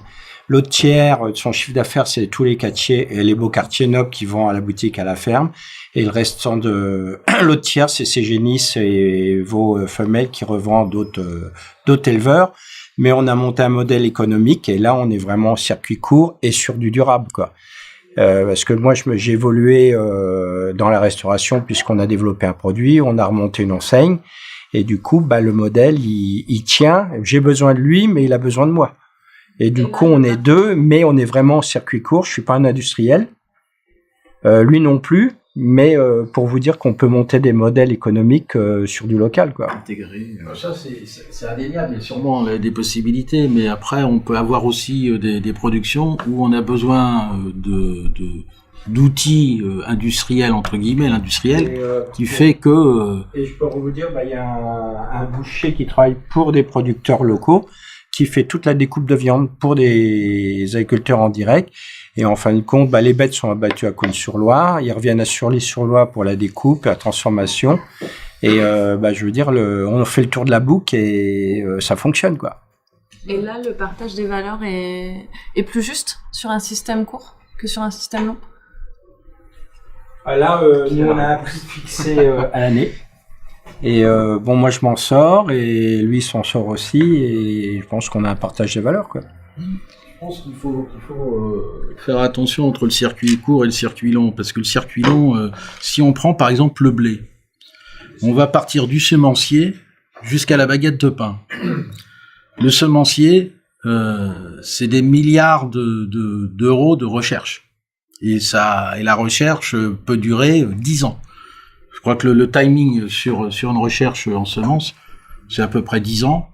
[SPEAKER 8] L'autre tiers de son chiffre d'affaires, c'est tous les quartiers et les beaux quartiers nobles qui vont à la boutique, à la ferme. Et le restant l'autre tiers, c'est ces génisses et vos femelles qui revendent d'autres éleveurs. Mais on a monté un modèle économique et là, on est vraiment en circuit court et sur du durable, quoi. Parce que moi, j'ai évolué dans la restauration puisqu'on a développé un produit, on a remonté une enseigne. Et du coup, le modèle, il tient. J'ai besoin de lui, mais il a besoin de moi. Et du coup, on est deux, mais on est vraiment en circuit court. Je suis pas un industriel. Lui non plus. Mais pour vous dire qu'on peut monter des modèles économiques sur du local, quoi.
[SPEAKER 3] Intégré. Ça, c'est indéniable. Il y a sûrement des possibilités, mais après, on peut avoir aussi des productions où on a besoin d'outils industriels, entre guillemets, l'industriel, qui fait que...
[SPEAKER 8] Et je peux vous dire, il y a un boucher qui travaille pour des producteurs locaux, qui fait toute la découpe de viande pour des agriculteurs en direct. Et en fin de compte, les bêtes sont abattues à Cosne-sur-Loire. Ils reviennent à Surly-sur-Loire pour la découpe et la transformation. Et je veux dire, on fait le tour de la boucle et ça fonctionne, quoi.
[SPEAKER 5] Et là, le partage des valeurs est plus juste sur un système court que sur un système long?
[SPEAKER 8] Là, nous, on a un prix fixé à l'année. Et moi, je m'en sors et lui s'en sort aussi. Et je pense qu'on a un partage des valeurs, quoi.
[SPEAKER 3] Je pense qu'il faut faire attention entre le circuit court et le circuit long, parce que le circuit long, si on prend par exemple le blé, on va partir du semencier jusqu'à la baguette de pain. Le semencier, c'est des milliards d'euros de recherche, et la recherche peut durer 10 ans. Je crois que le timing sur une recherche en semence, c'est à peu près 10 ans.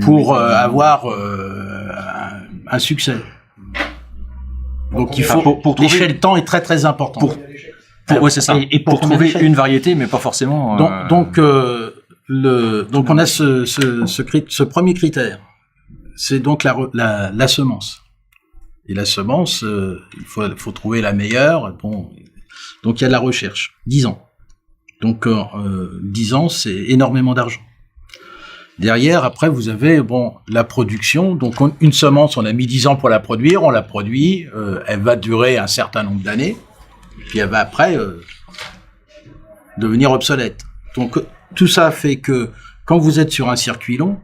[SPEAKER 3] Pour avoir un succès. Donc il faut pour l'échelle de temps est très très important.
[SPEAKER 4] C'est ça. Et pour trouver une variété, mais pas forcément.
[SPEAKER 3] Donc on a ce premier critère, c'est donc la semence. Et la semence, il faut trouver la meilleure. Bon, donc il y a de la recherche. 10 ans. Donc 10 ans, c'est énormément d'argent. Derrière, après, vous avez la production. Donc, une semence, on a mis 10 ans pour la produire. On la produit. Elle va durer un certain nombre d'années. Puis, elle va après devenir obsolète. Donc, tout ça fait que quand vous êtes sur un circuit long,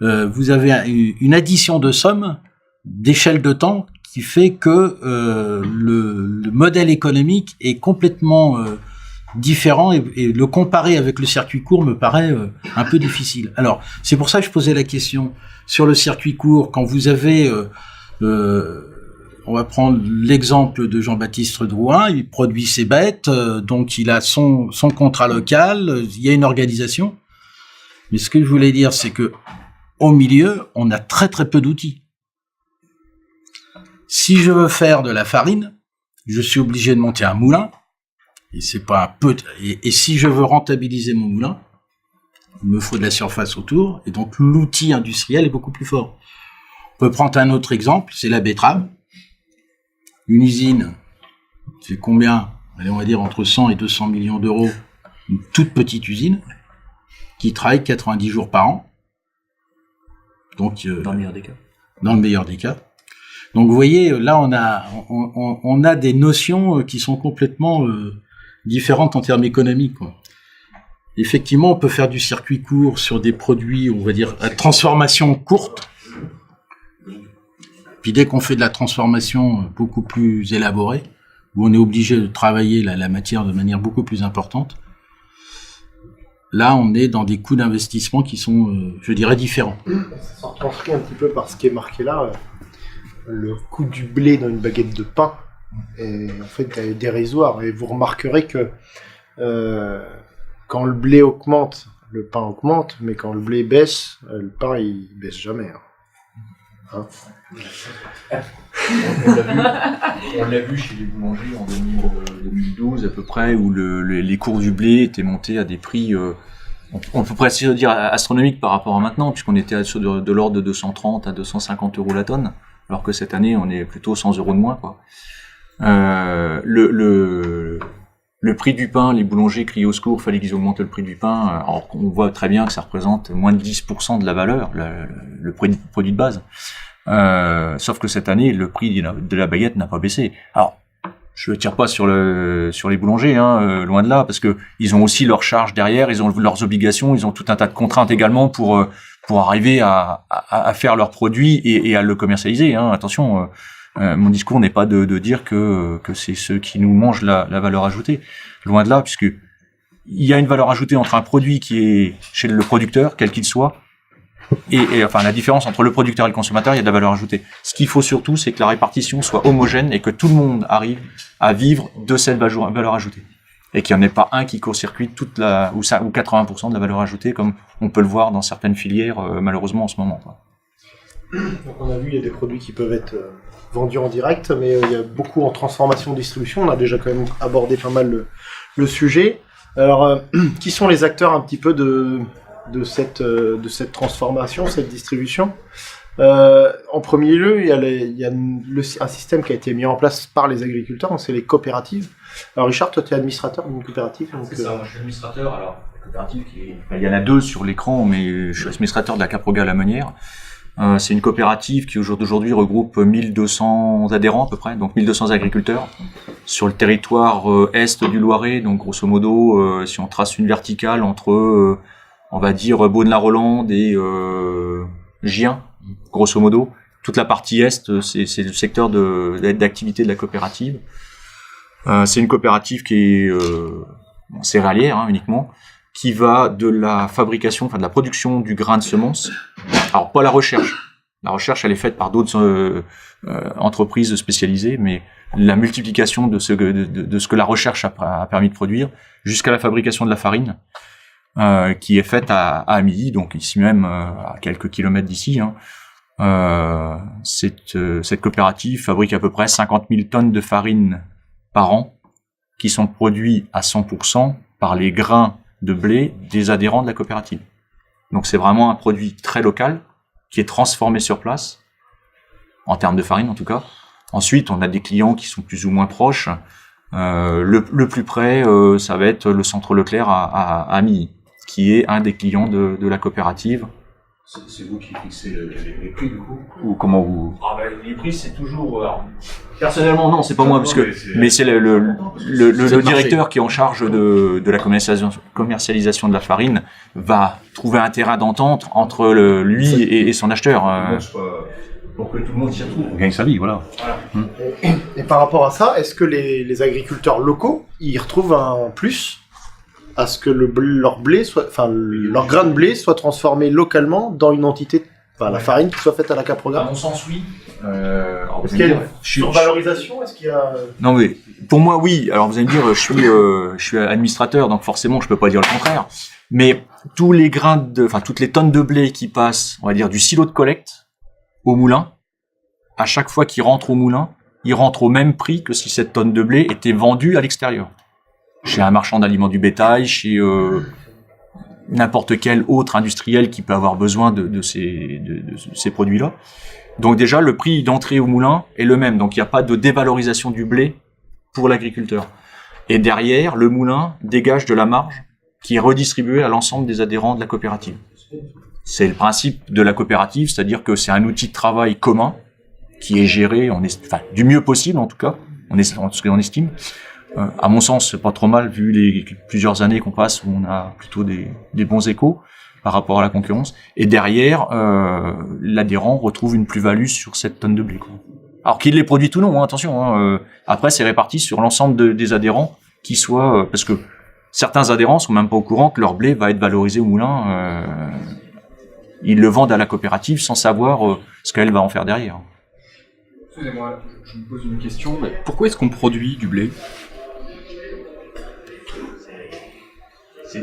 [SPEAKER 3] vous avez une addition de sommes, d'échelle de temps, qui fait que le modèle économique est complètement différent et le comparer avec le circuit court me paraît un peu difficile. Alors, c'est pour ça que je posais la question sur le circuit court. Quand vous avez, on va prendre l'exemple de Jean-Baptiste Drouin, il produit ses bêtes, donc il a son contrat local, il y a une organisation. Mais ce que je voulais dire, c'est que au milieu, on a très très peu d'outils. Si je veux faire de la farine, je suis obligé de monter un moulin, et c'est pas un peu. Et si je veux rentabiliser mon moulin, il me faut de la surface autour, et donc l'outil industriel est beaucoup plus fort. On peut prendre un autre exemple, c'est la betterave. Une usine, c'est combien? Allez, on va dire entre 100 et 200 millions d'euros, une toute petite usine, qui travaille 90 jours par an. Donc,
[SPEAKER 4] Dans le meilleur des cas.
[SPEAKER 3] Dans le meilleur des cas. Donc vous voyez, là on a des notions qui sont complètement différentes en termes économiques, quoi. Effectivement, on peut faire du circuit court sur des produits, on va dire, à transformation courte. Puis dès qu'on fait de la transformation beaucoup plus élaborée, où on est obligé de travailler la matière de manière beaucoup plus importante, là on est dans des coûts d'investissement qui sont, je dirais, différents.
[SPEAKER 1] Ça s'en transcrit un petit peu par ce qui est marqué là. Le coût du blé dans une baguette de pain est en fait dérisoire. Et vous remarquerez que quand le blé augmente, le pain augmente, mais quand le blé baisse, le pain il baisse jamais. Hein.
[SPEAKER 4] On l'a vu chez les boulangers en 2012 à peu près, où les cours du blé étaient montés à des prix, on peut presque dire astronomiques par rapport à maintenant, puisqu'on était de l'ordre de 230 à 250 euros la tonne. Alors que cette année, on est plutôt 100 euros de moins, quoi. Le prix du pain, les boulangers crient au secours, fallait qu'ils augmentent le prix du pain. Alors qu'on voit très bien que ça représente moins de 10% de la valeur, le produit de base. Sauf que cette année, le prix de la baguette n'a pas baissé. Alors, je ne tire pas sur les boulangers, hein, loin de là, parce que ils ont aussi leurs charges derrière, ils ont leurs obligations, ils ont tout un tas de contraintes également pour arriver à faire leurs produits et à le commercialiser. Hein. Attention, mon discours n'est pas de dire que c'est ceux qui nous mangent la valeur ajoutée. Loin de là, puisque il y a une valeur ajoutée entre un produit qui est chez le producteur, quel qu'il soit, et enfin la différence entre le producteur et le consommateur, il y a de la valeur ajoutée. Ce qu'il faut surtout, c'est que la répartition soit homogène et que tout le monde arrive à vivre de cette valeur ajoutée. Et qu'il n'y en ait pas un qui court-circuite ou 80% de la valeur ajoutée, comme on peut le voir dans certaines filières, malheureusement en ce moment, quoi.
[SPEAKER 1] Donc on a vu, il y a des produits qui peuvent être vendus en direct, mais il y a beaucoup en transformation, distribution. On a déjà quand même abordé pas mal le sujet. Alors, qui sont les acteurs un petit peu de cette transformation, cette distribution? En premier lieu, il y a un système qui a été mis en place par les agriculteurs, c'est les coopératives. Alors Richard, toi tu es administrateur d'une coopérative.
[SPEAKER 4] C'est ça, moi je suis administrateur. Alors, la coopérative il y en a deux sur l'écran, mais je suis administrateur de la Caproga La Meunière. C'est une coopérative qui aujourd'hui regroupe 1200 adhérents à peu près, donc 1200 agriculteurs sur le territoire est du Loiret. Donc grosso modo, si on trace une verticale entre, on va dire, Beaune-la-Rolande et Gien, grosso modo, toute la partie est, c'est le secteur d'activité de la coopérative. C'est une coopérative qui est céréalière, hein, uniquement, qui va de la fabrication, enfin de la production du grain de semence. Alors pas la recherche. La recherche, elle est faite par d'autres entreprises spécialisées, mais la multiplication de ce que la recherche a permis de produire, jusqu'à la fabrication de la farine, qui est faite à Amilly, donc ici même à quelques kilomètres d'ici. Hein. Cette coopérative fabrique à peu près 50 000 tonnes de farine par an, qui sont produits à 100% par les grains de blé des adhérents de la coopérative. Donc c'est vraiment un produit très local, qui est transformé sur place, en termes de farine en tout cas. Ensuite, on a des clients qui sont plus ou moins proches. Le plus près, ça va être le centre Leclerc à Amilly, qui est un des clients de la coopérative.
[SPEAKER 7] C'est vous qui fixez les prix du coup? Ou comment vous...
[SPEAKER 4] Les prix, c'est toujours... personnellement, non, c'est pas moi, mais c'est le directeur qui est en charge de la commercialisation de la farine va trouver un terrain d'entente entre lui et son acheteur.
[SPEAKER 7] Pour que tout le monde s'y retrouve. On gagne sa vie, voilà.
[SPEAKER 1] Et par rapport à ça, est-ce que les agriculteurs locaux, ils retrouvent un plus à ce que leur grain de blé soit transformé localement dans une entité, enfin la farine qui soit faite à la Caproga?
[SPEAKER 4] À mon sens, oui.
[SPEAKER 1] Est-ce qu'il y a une survalorisation? Est-ce qu'il y a...
[SPEAKER 4] Non mais pour moi oui. Alors vous allez me dire, je suis administrateur, donc forcément je peux pas dire le contraire. Mais tous les toutes les tonnes de blé qui passent, on va dire, du silo de collecte au moulin, à chaque fois qu'ils rentrent au moulin, ils rentrent au même prix que si cette tonne de blé était vendue à l'extérieur. Chez un marchand d'aliments du bétail, chez n'importe quel autre industriel qui peut avoir besoin de ces produits-là. Donc déjà, le prix d'entrée au moulin est le même. Donc il n'y a pas de dévalorisation du blé pour l'agriculteur. Et derrière, le moulin dégage de la marge qui est redistribuée à l'ensemble des adhérents de la coopérative. C'est le principe de la coopérative, c'est-à-dire que c'est un outil de travail commun qui est géré, du mieux possible en tout cas, ce qu'on estime. À mon sens, c'est pas trop mal vu les plusieurs années qu'on passe où on a plutôt des bons échos par rapport à la concurrence. Et derrière, l'adhérent retrouve une plus-value sur cette tonne de blé, quoi. Alors qu'il les produit ou non, attention. Après, c'est réparti sur l'ensemble des adhérents, qui soient parce que certains adhérents sont même pas au courant que leur blé va être valorisé au moulin. Ils le vendent à la coopérative sans savoir ce qu'elle va en faire derrière.
[SPEAKER 6] Excusez-moi, je me pose une question. Mais pourquoi est-ce qu'on produit du blé ?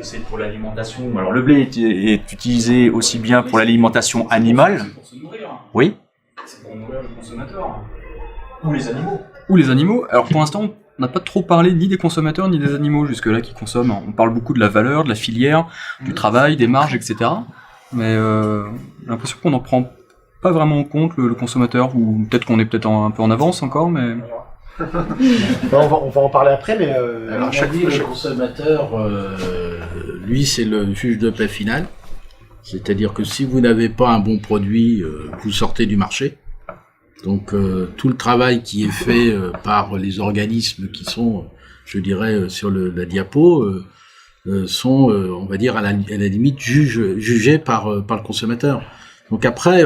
[SPEAKER 4] C'est pour l'alimentation. Alors le blé est utilisé aussi bien pour l'alimentation animale.
[SPEAKER 6] C'est pour se nourrir.
[SPEAKER 4] Oui.
[SPEAKER 6] C'est pour nourrir le consommateur.
[SPEAKER 4] Ou les animaux.
[SPEAKER 6] Ou les animaux. Alors pour l'instant, on n'a pas trop parlé ni des consommateurs ni des animaux jusque-là qui consomment. On parle beaucoup de la valeur, de la filière, du travail, des marges, etc. Mais j'ai l'impression qu'on n'en prend pas vraiment en compte le consommateur, ou peut-être qu'on est un peu en avance encore, mais...
[SPEAKER 1] on va en parler après, mais
[SPEAKER 3] alors, chaque fois, le consommateur, lui, c'est le juge de paix final. C'est-à-dire que si vous n'avez pas un bon produit, vous sortez du marché. Donc, tout le travail qui est fait par les organismes qui sont, je dirais, sur la diapo, sont, on va dire, à la limite, jugés par le consommateur. Donc après,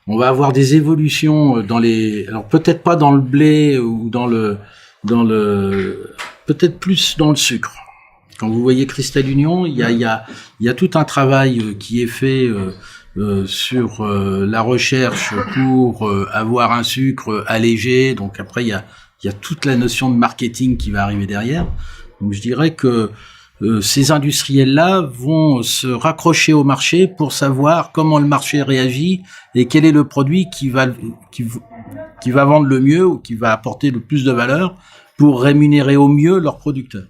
[SPEAKER 3] on va avoir des évolutions alors peut-être pas dans le blé ou peut-être plus dans le sucre. Quand vous voyez Cristal Union, il y a tout un travail qui est fait sur la recherche pour avoir un sucre allégé. Donc après, il y a toute la notion de marketing qui va arriver derrière. Donc je dirais que ces industriels-là vont se raccrocher au marché pour savoir comment le marché réagit et quel est le produit qui va vendre le mieux ou qui va apporter le plus de valeur pour rémunérer au mieux leurs producteurs.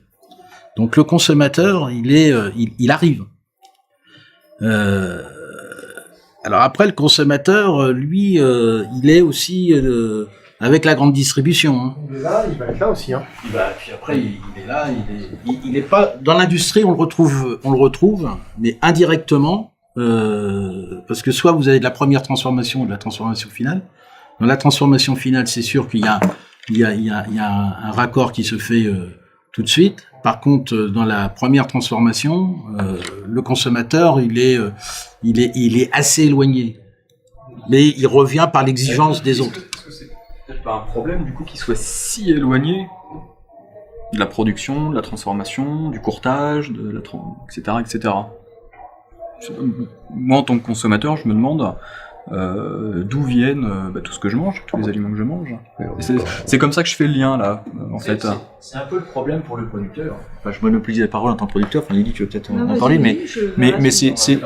[SPEAKER 3] Donc le consommateur, il arrive. Alors après, le consommateur, lui, il est aussi avec la grande distribution. Hein.
[SPEAKER 1] Il est là, il va être là aussi. Hein.
[SPEAKER 3] Puis après, il est là, il est pas dans l'industrie, on le retrouve, mais indirectement, parce que soit vous avez de la première transformation ou de la transformation finale. Dans la transformation finale, c'est sûr qu'il y a un raccord qui se fait tout de suite. Par contre, dans la première transformation, le consommateur, il est assez éloigné, mais il revient par l'exigence des autres.
[SPEAKER 6] C'est pas un problème du coup qu'il soit si éloigné de la production, de la transformation, du courtage, etc., etc. Moi, en tant que consommateur, je me demande d'où viennent tout ce que je mange, tous les aliments que je mange. C'est comme ça que je fais le lien là, en fait.
[SPEAKER 4] C'est un peu le problème pour le producteur. Enfin, je monopolise la parole en tant que producteur. Enfin, Lily, tu veux peut-être en parler, mais c'est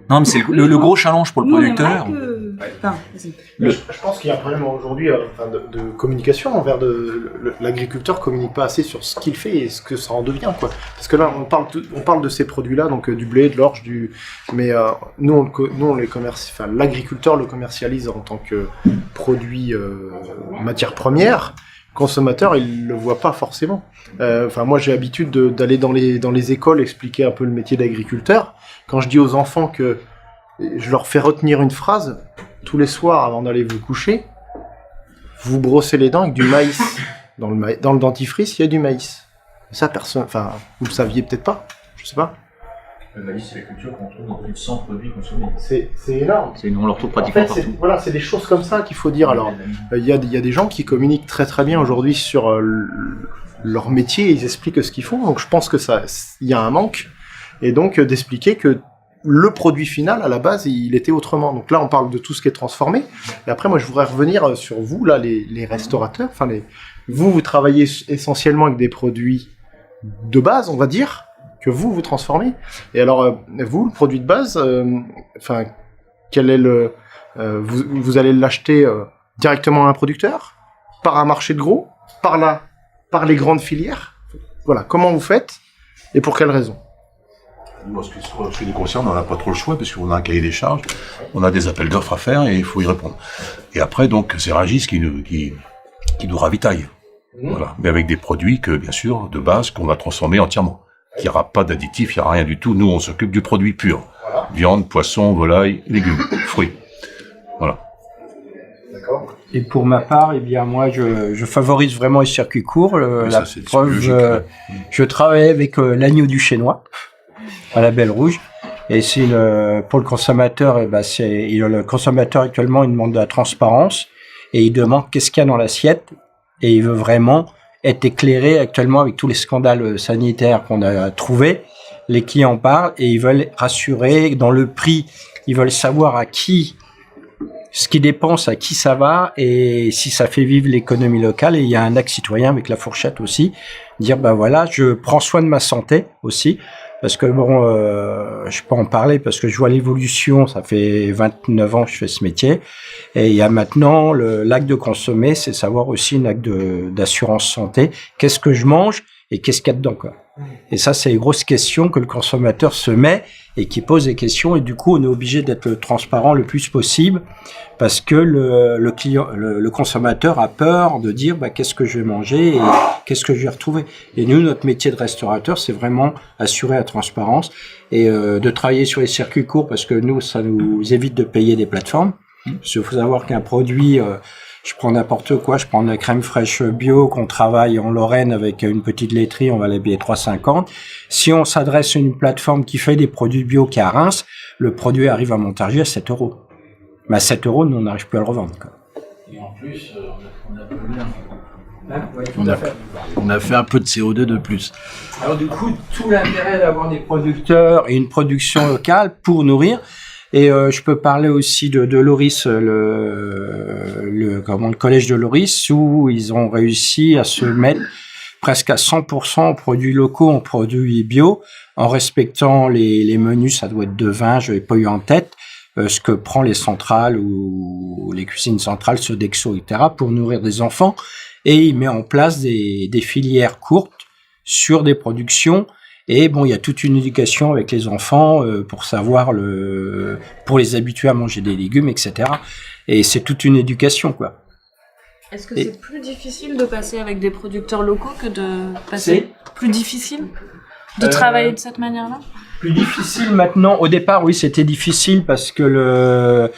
[SPEAKER 4] non, mais c'est le gros challenge pour le producteur.
[SPEAKER 1] Je pense qu'il y a un problème aujourd'hui de communication envers l'agriculteur communique pas assez sur ce qu'il fait et ce que ça en devient, quoi. Parce que là, on parle de ces produits-là, donc du blé, de l'orge, mais nous on les l'agriculteur le commercialise en tant que produit matière première. Consommateur, il le voit pas forcément. Moi, j'ai l'habitude d'aller dans les écoles expliquer un peu le métier d'agriculteur. Quand je dis aux enfants que je leur fais retenir une phrase tous les soirs avant d'aller vous coucher, vous brossez les dents avec du maïs. Dans le dentifrice, il y a du maïs. Ça, personne. Enfin, vous le saviez peut-être pas. Je sais pas.
[SPEAKER 4] Le maïs, c'est la culture qu'on trouve dans plus de 100 produits consommés.
[SPEAKER 1] C'est énorme.
[SPEAKER 4] On le retrouve pratiquement partout.
[SPEAKER 1] Voilà, c'est des choses comme ça qu'il faut dire. Alors, il y a des gens qui communiquent très très bien aujourd'hui sur leur métier et ils expliquent ce qu'ils font. Donc, je pense que il y a un manque. Et donc, d'expliquer que le produit final, à la base, il était autrement. Donc là, on parle de tout ce qui est transformé. Et après, moi, je voudrais revenir sur vous, là, les restaurateurs. Vous travaillez essentiellement avec des produits de base, on va dire. que vous transformez. Et alors, vous, le produit de base, enfin, quel est le... vous allez l'acheter directement à un producteur, par un marché de gros, par les grandes filières. Voilà, comment vous faites et pour quelles raisons?
[SPEAKER 7] Moi, ce qui nous concerne, on n'a pas trop le choix, parce qu'on a un cahier des charges, on a des appels d'offres à faire et il faut y répondre. Et après, donc, c'est Rungis qui nous ravitaille. Voilà. Mais avec des produits que, bien sûr, de base, qu'on va transformer entièrement. Il n'y aura pas d'additifs, il n'y aura rien du tout. Nous, on s'occupe du produit pur. Voilà. Viande, poisson, volaille, légumes, fruits. Voilà.
[SPEAKER 1] D'accord.
[SPEAKER 8] Et pour ma part, eh bien, moi, je favorise vraiment les circuits courts. La preuve, je travaille avec l'agneau du Chénois, à la Belle Rouge. Et c'est pour le consommateur, le consommateur actuellement, il demande de la transparence et il demande qu'est-ce qu'il y a dans l'assiette. Et il veut vraiment être éclairé actuellement avec tous les scandales sanitaires qu'on a trouvés. Les clients parlent et ils veulent rassurer dans le prix. Ils veulent savoir à qui, ce qu'ils dépensent, à qui ça va et si ça fait vivre l'économie locale. Et il y a un acte citoyen avec la fourchette aussi. Dire, voilà, je prends soin de ma santé aussi. Parce que bon, je peux en parler parce que je vois l'évolution. Ça fait 29 ans que je fais ce métier. Et il y a maintenant l'acte de consommer, c'est savoir aussi un acte d'assurance santé. Qu'est-ce que je mange et qu'est-ce qu'il y a dedans, quoi. Et ça, c'est les grosses questions que le consommateur se met et qui pose des questions. Et du coup, on est obligé d'être transparent le plus possible parce que le client, le consommateur a peur de dire qu'est-ce que je vais manger et qu'est-ce que je vais retrouver. Et nous, notre métier de restaurateur, c'est vraiment assurer la transparence et de travailler sur les circuits courts parce que nous, ça nous évite de payer des plateformes. Parce qu'il faut savoir qu'un produit, je prends n'importe quoi, je prends de la crème fraîche bio qu'on travaille en Lorraine avec une petite laiterie, on va la payer 3,50. Si on s'adresse à une plateforme qui fait des produits bio qui est à Reims, le produit arrive à Montargis à 7 €. Mais à 7 €, nous, on n'arrive plus à le revendre, quoi.
[SPEAKER 3] Et en plus, on a fait un peu de CO2 de plus.
[SPEAKER 8] Alors du coup, tout l'intérêt d'avoir des producteurs et une production locale pour nourrir. Et je peux parler aussi de Loris, le collège de Loris, où ils ont réussi à se mettre presque à 100% en produits locaux, en produits bio, en respectant les menus, ça doit être de 20, je n'avais pas eu en tête, ce que prend les centrales ou les cuisines centrales, Sodexo, etc., pour nourrir des enfants. Et il met en place des filières courtes sur des productions. Et bon, il y a toute une éducation avec les enfants pour savoir pour les habituer à manger des légumes, etc. Et c'est toute une éducation, quoi.
[SPEAKER 5] Est-ce que c'est plus difficile de passer avec des producteurs locaux que de passer plus difficile de travailler de cette manière-là?
[SPEAKER 8] Plus difficile maintenant. Au départ, oui, c'était difficile parce que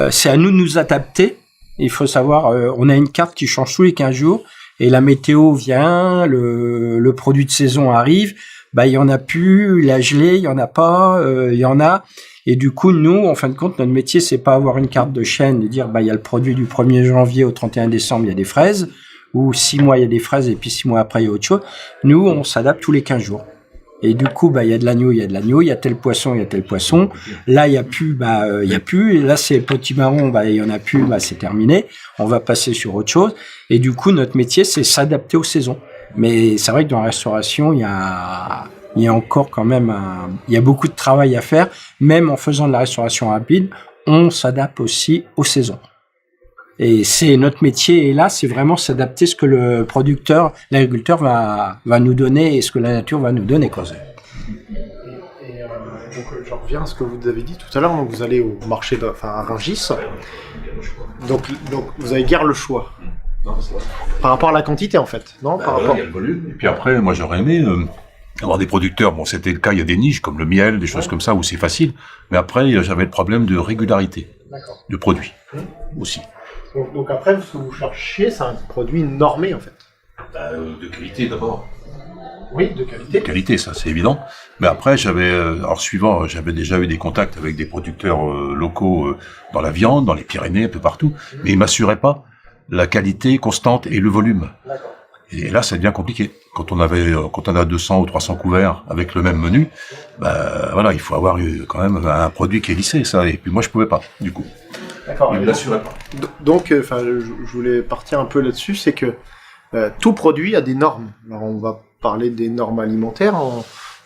[SPEAKER 8] c'est à nous de nous adapter. Il faut savoir, on a une carte qui change tous les 15 jours. Et la météo vient, le produit de saison arrive, il y en a plus, il a gelé, il y en a pas, il y en a. Et du coup, nous, en fin de compte, notre métier, c'est pas avoir une carte de chaîne et dire, il y a le produit du 1er janvier au 31 décembre, il y a des fraises, ou 6 mois, il y a des fraises, et puis 6 mois après, il y a autre chose. Nous, on s'adapte tous les 15 jours. Et du coup, il y a de l'agneau, il y a de l'agneau, il y a tel poisson, il y a tel poisson. Là, il y a plus, il y a plus. Et là, c'est potimarron, il y en a plus, c'est terminé. On va passer sur autre chose. Et du coup, notre métier, c'est s'adapter aux saisons. Mais c'est vrai que dans la restauration, il y a encore quand même il y a beaucoup de travail à faire. Même en faisant de la restauration rapide, on s'adapte aussi aux saisons. Et c'est notre métier. Et là, c'est vraiment s'adapter à ce que le producteur, l'agriculteur va nous donner et ce que la nature va nous donner, quoi.
[SPEAKER 1] Donc, je reviens à ce que vous avez dit tout à l'heure. Donc, vous allez au marché, à Rungis. Donc, vous avez guère le choix. Non, par rapport à la quantité, en fait, non?
[SPEAKER 7] Il y a le volume. Et puis après, moi, j'aurais aimé avoir des producteurs. Bon, c'était le cas. Il y a des niches comme le miel, des choses comme ça où c'est facile. Mais après, j'avais le problème de régularité de produits aussi.
[SPEAKER 1] Donc après, ce que vous cherchiez, c'est un produit normé, en fait.
[SPEAKER 7] De qualité d'abord.
[SPEAKER 1] Oui, de qualité.
[SPEAKER 7] De qualité, ça, c'est évident. Mais après, j'avais déjà eu des contacts avec des producteurs locaux dans la viande, dans les Pyrénées, un peu partout. Mais ils m'assuraient pas la qualité constante et le volume.
[SPEAKER 1] D'accord.
[SPEAKER 7] Et là, ça devient compliqué. Quand on a 200 ou 300 couverts avec le même menu, il faut avoir quand même un produit qui est lissé, ça. Et puis moi, je pouvais pas, du coup.
[SPEAKER 1] D'accord.
[SPEAKER 7] Il ne l'assurait pas.
[SPEAKER 1] Donc, je voulais partir un peu là-dessus, c'est que tout produit a des normes. Alors, on va parler des normes alimentaires.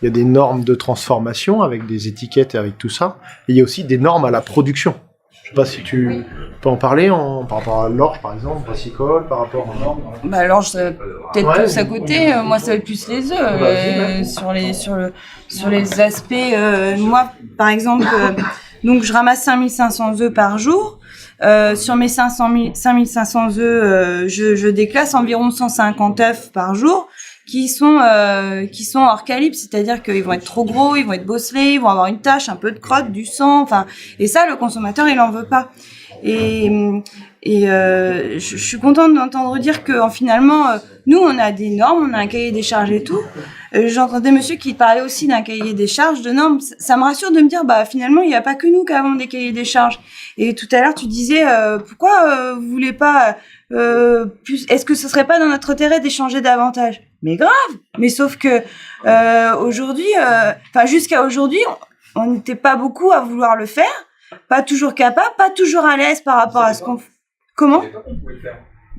[SPEAKER 1] il y a des normes de transformation avec des étiquettes et avec tout ça. Et il y a aussi des normes à la production. Je sais pas si tu peux en parler par rapport à l'orge, par exemple, brassicole, par rapport à normes.
[SPEAKER 10] Bah l'orge, ça va peut-être plus à côté. Moi, ça va être plus les œufs. Sur les aspects, moi, par exemple, donc je ramasse 5500 œufs par jour. Sur mes 5500 œufs, je déclasse environ 150 œufs par jour qui sont hors calibre, c'est-à-dire qu'ils vont être trop gros, ils vont être bosselés, ils vont avoir une tache, un peu de crotte, du sang, enfin, et ça, le consommateur, il en veut pas. Et je suis contente d'entendre dire que finalement, nous, on a des normes, on a un cahier des charges et tout. J'entendais monsieur qui parlait aussi d'un cahier des charges, de normes. Ça me rassure de me dire, bah finalement, il n'y a pas que nous qui avons des cahiers des charges. Et tout à l'heure, tu disais, pourquoi vous voulez pas plus, est-ce que ce serait pas dans notre intérêt d'échanger davantage? Mais grave. Mais sauf que aujourd'hui, jusqu'à aujourd'hui, on n'était pas beaucoup à vouloir le faire, pas toujours capable, pas toujours à l'aise par rapport à ce qu'on. Comment?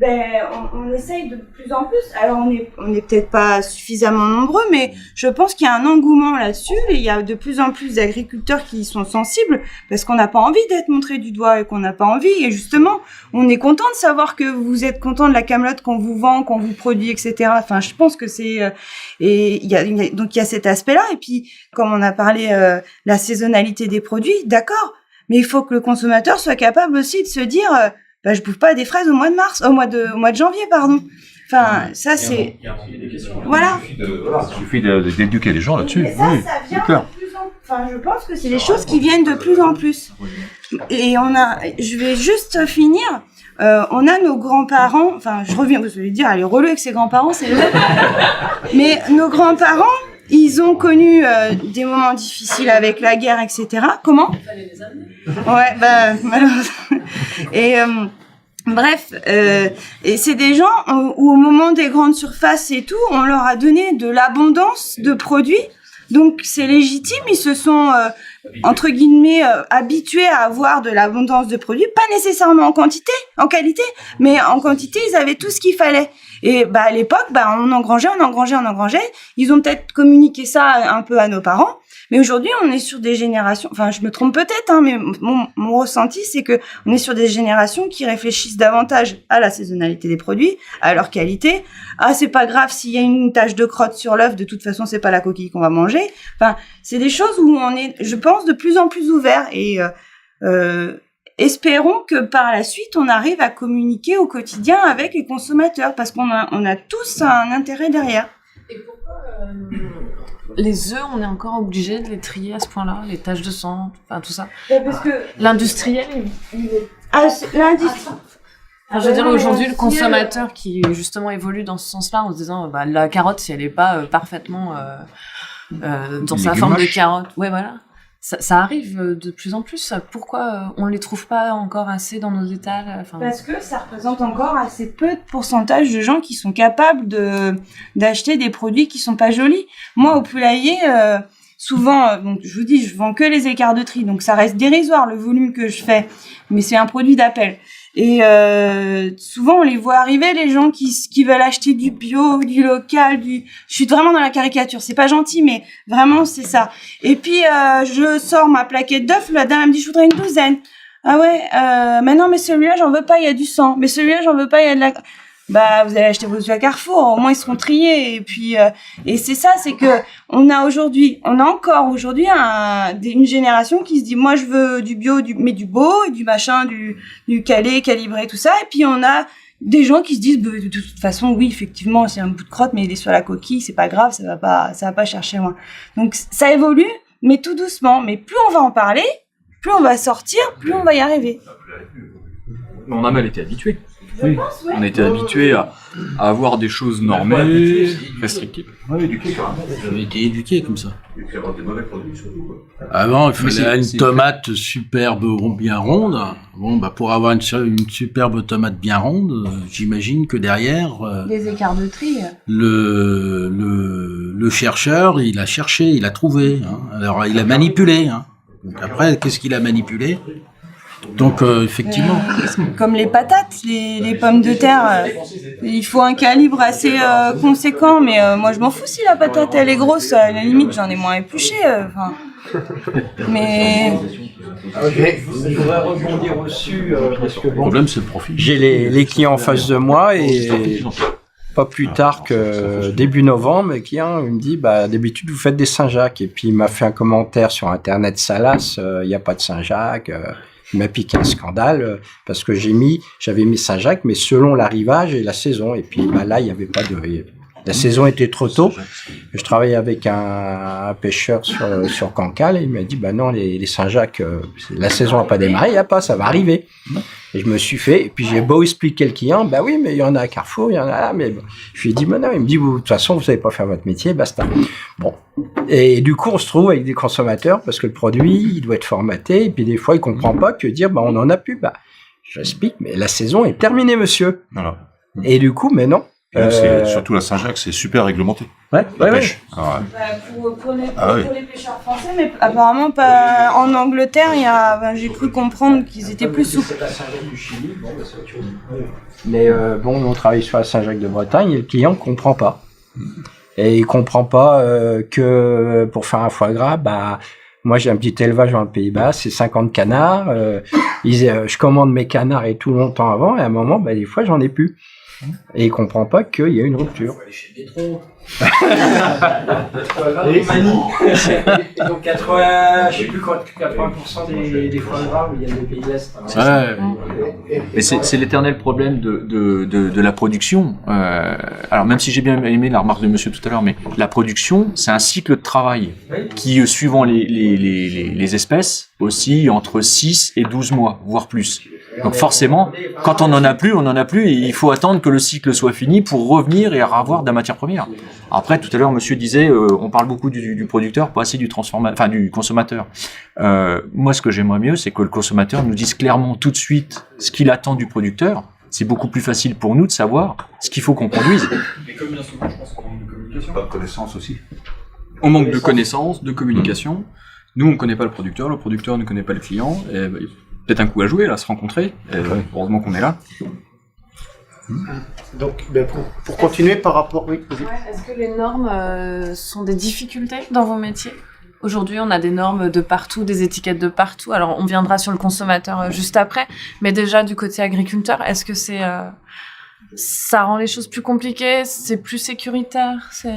[SPEAKER 10] On essaye de plus en plus. Alors on est peut-être pas suffisamment nombreux, mais je pense qu'il y a un engouement là-dessus et il y a de plus en plus d'agriculteurs qui sont sensibles parce qu'on n'a pas envie d'être montré du doigt et qu'on n'a pas envie. Et justement, on est content de savoir que vous êtes content de la camelote qu'on vous vend, qu'on vous produit, etc. Enfin, je pense que c'est et donc il y a cet aspect-là. Et puis, comme on a parlé la saisonnalité des produits, d'accord, mais il faut que le consommateur soit capable aussi de se dire je bouffe pas des fraises au mois de janvier, pardon. Enfin, ça c'est. Voilà.
[SPEAKER 7] Il suffit d'éduquer les gens là-dessus.
[SPEAKER 10] Et ça, ça vient de plus en plus. Enfin, je pense que c'est des choses qui viennent de plus en plus. Et je vais juste finir. On a nos grands-parents. Enfin, je reviens. Vous allez dire, elle est relou avec ses grands-parents, c'est vrai. Mais nos grands-parents, ils ont connu des moments difficiles avec la guerre, etc. Comment? Il fallait les amener. Ouais, malheureusement. Et bref, et c'est des gens où au moment des grandes surfaces et tout, on leur a donné de l'abondance de produits. Donc c'est légitime, ils se sont entre guillemets habitués à avoir de l'abondance de produits, pas nécessairement en qualité, mais en quantité, ils avaient tout ce qu'il fallait. Et à l'époque, on engrangeait. Ils ont peut-être communiqué ça un peu à nos parents, mais aujourd'hui, on est sur des générations. Enfin, je me trompe peut-être, mais mon ressenti, c'est que on est sur des générations qui réfléchissent davantage à la saisonnalité des produits, à leur qualité. Ah, c'est pas grave s'il y a une tache de crotte sur l'œuf, de toute façon, c'est pas la coquille qu'on va manger. Enfin, c'est des choses où on est, je pense, de plus en plus ouvert et espérons que par la suite, on arrive à communiquer au quotidien avec les consommateurs parce qu'on a tous un intérêt derrière.
[SPEAKER 5] Et pourquoi les œufs, on est encore obligé de les trier à ce point-là, les taches de sang, enfin tout ça?
[SPEAKER 10] Parce que
[SPEAKER 5] l'industriel,
[SPEAKER 10] l'industrie.
[SPEAKER 5] Je veux dire, aujourd'hui, le consommateur qui justement évolue dans ce sens-là en se disant la carotte, si elle n'est pas parfaitement dans sa forme de carotte, ouais, voilà. Ça arrive de plus en plus. Pourquoi on les trouve pas encore assez dans nos étals?
[SPEAKER 10] Parce que ça représente encore assez peu de pourcentage de gens qui sont capables d'acheter des produits qui sont pas jolis. Moi, au poulailler, souvent, donc je vous dis, je vends que les écarts de tri, donc ça reste dérisoire le volume que je fais, mais c'est un produit d'appel. Et souvent, on les voit arriver, les gens qui veulent acheter du bio, du local, je suis vraiment dans la caricature, c'est pas gentil, mais vraiment, c'est ça. Et puis, je sors ma plaquette d'œufs, la dame elle me dit, je voudrais une douzaine. Ah ouais, mais non, mais celui-là, j'en veux pas, il y a du sang. Mais celui-là, j'en veux pas, il y a de la... Vous allez acheter vos œufs à Carrefour, au moins ils seront triés. Et puis, et c'est ça, c'est que on a encore aujourd'hui une génération qui se dit, moi je veux du bio, mais du beau, et du machin, du calé, calibré, tout ça. Et puis on a des gens qui se disent, de toute façon, oui, effectivement, c'est un bout de crotte, mais il est sur la coquille, c'est pas grave, ça va pas chercher loin. Donc ça évolue, mais tout doucement. Mais plus on va en parler, plus on va sortir, plus on va y arriver.
[SPEAKER 6] On a mal été habitués.
[SPEAKER 10] Oui.
[SPEAKER 6] On a été habitués à avoir des choses normées, restrictives.
[SPEAKER 7] On a éduqué quand même.
[SPEAKER 3] On a été éduqués comme ça.
[SPEAKER 7] Et puis avoir des mauvais produits surtout, quoi.
[SPEAKER 3] Avant, il fallait une tomate superbe, bien ronde. Bon, pour avoir une superbe tomate bien ronde, j'imagine que derrière...
[SPEAKER 10] des écarts de tri.
[SPEAKER 3] Le chercheur, il a cherché, il a trouvé. Hein. Alors, il a manipulé. Hein. Donc après, qu'est-ce qu'il a manipulé? Donc effectivement.
[SPEAKER 10] Comme les patates, les pommes de terre, il faut un calibre assez conséquent, mais moi je m'en fous si la patate elle est grosse, à la limite j'en ai moins épluché. Mais
[SPEAKER 8] Je voudrais rebondir dessus parce que
[SPEAKER 7] Le problème, c'est le profit.
[SPEAKER 8] j'ai les clients en face de moi et pas plus tard que début novembre, le client il me dit d'habitude vous faites des Saint-Jacques, et puis il m'a fait un commentaire sur internet salace, il n'y a pas de Saint-Jacques, il m'a piqué un scandale parce que j'avais mis Saint-Jacques mais selon l'arrivage et la saison, et puis là il n'y avait pas de... La saison était trop tôt. Je travaillais avec un pêcheur sur Cancale et il m'a dit non, les Saint-Jacques, la saison n'a pas démarré, il n'y a pas, ça va arriver. Et je me suis fait, et puis j'ai beau expliquer le client, oui, mais il y en a à Carrefour, il y en a là, mais bon. Je lui ai dit, non, il me dit, de toute façon, vous savez pas faire votre métier, basta. Bon. Et du coup, on se trouve avec des consommateurs parce que le produit, il doit être formaté, et puis des fois, il comprend pas que dire, on en a plus. J'explique, mais la saison est terminée, monsieur.
[SPEAKER 7] Voilà.
[SPEAKER 8] Et du coup, mais non.
[SPEAKER 7] Surtout la Saint-Jacques, c'est super réglementé.
[SPEAKER 8] Ouais.
[SPEAKER 7] Pêche.
[SPEAKER 10] pour les pêcheurs français, mais apparemment pas en Angleterre, j'ai cru comprendre qu'ils étaient plus souples.
[SPEAKER 8] Mais on travaille sur la Saint-Jacques de Bretagne et le client comprend pas. Et il comprend pas que pour faire un foie gras, moi j'ai un petit élevage dans le Pays-Bas, c'est 50 canards. Je commande mes canards et tout longtemps avant, et à un moment, des fois j'en ai plus. Et il comprend pas qu'il y a une rupture. Et donc 80, je sais plus quoi, 80% des foie gras, il y a des pays de l'Est.
[SPEAKER 4] Mais c'est l'éternel problème de la production. Alors même si j'ai bien aimé la remarque de monsieur tout à l'heure, mais la production, c'est un cycle de travail qui, suivant les espèces, oscille entre 6 et 12 mois, voire plus. Donc forcément, quand on en a plus, et il faut attendre que le cycle soit fini pour revenir et avoir de la matière première. Après, tout à l'heure, monsieur disait, on parle beaucoup du producteur, pas assez du consommateur. Moi, ce que j'aimerais mieux, c'est que le consommateur nous dise clairement tout de suite ce qu'il attend du producteur. C'est beaucoup plus facile pour nous de savoir ce qu'il faut qu'on produise.
[SPEAKER 6] Mais comme bien souvent, je pense qu'on manque de communication.
[SPEAKER 7] Pas de connaissance aussi.
[SPEAKER 6] On manque de connaissances, de communication. Nous, on ne connaît pas le producteur ne connaît pas le client. Et, peut-être un coup à jouer, là, se rencontrer. Heureusement qu'on est là.
[SPEAKER 1] Donc, pour continuer par rapport... Oui, vas-y.
[SPEAKER 5] Est-ce que les normes sont des difficultés dans vos métiers ? Aujourd'hui, on a des normes de partout, des étiquettes de partout. Alors, on viendra sur le consommateur juste après. Mais déjà, du côté agriculteur, est-ce que ça rend les choses plus compliquées ? C'est plus sécuritaire ? C'est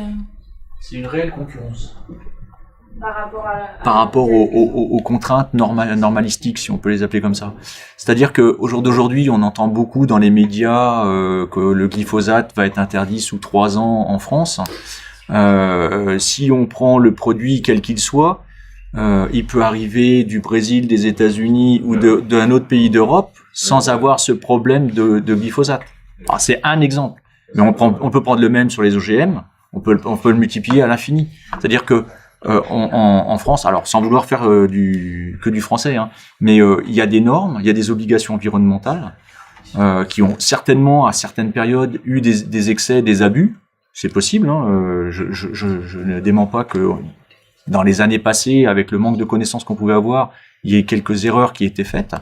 [SPEAKER 3] une réelle concurrence.
[SPEAKER 4] Par rapport aux contraintes normalistiques, si on peut les appeler comme ça. C'est-à-dire qu'au jour d'aujourd'hui, on entend beaucoup dans les médias que le glyphosate va être interdit sous 3 ans en France. Si on prend le produit quel qu'il soit, il peut arriver du Brésil, des États-Unis ou d'un autre pays d'Europe sans avoir ce problème de glyphosate. Alors, c'est un exemple, mais on peut prendre le même sur les OGM. On peut le multiplier à l'infini. C'est-à-dire que en France, alors sans vouloir faire que du français, mais il y a des normes, il y a des obligations environnementales qui ont certainement à certaines périodes eu des excès, des abus. C'est possible. Je ne dément pas que dans les années passées, avec le manque de connaissances qu'on pouvait avoir, il y ait quelques erreurs qui étaient faites.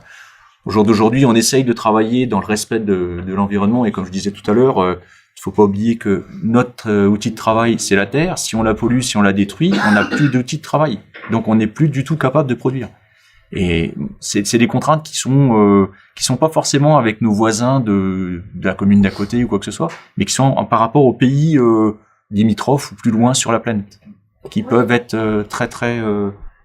[SPEAKER 4] Au jour d'aujourd'hui, on essaye de travailler dans le respect de l'environnement, et comme je disais tout à l'heure, il faut pas oublier que notre outil de travail, c'est la terre. Si on la pollue, si on la détruit, on n'a plus d'outil de travail. Donc on n'est plus du tout capable de produire. Et c'est des contraintes qui sont pas forcément avec nos voisins de la commune d'à côté ou quoi que ce soit, mais qui sont par rapport aux pays limitrophes ou plus loin sur la planète, qui peuvent être très très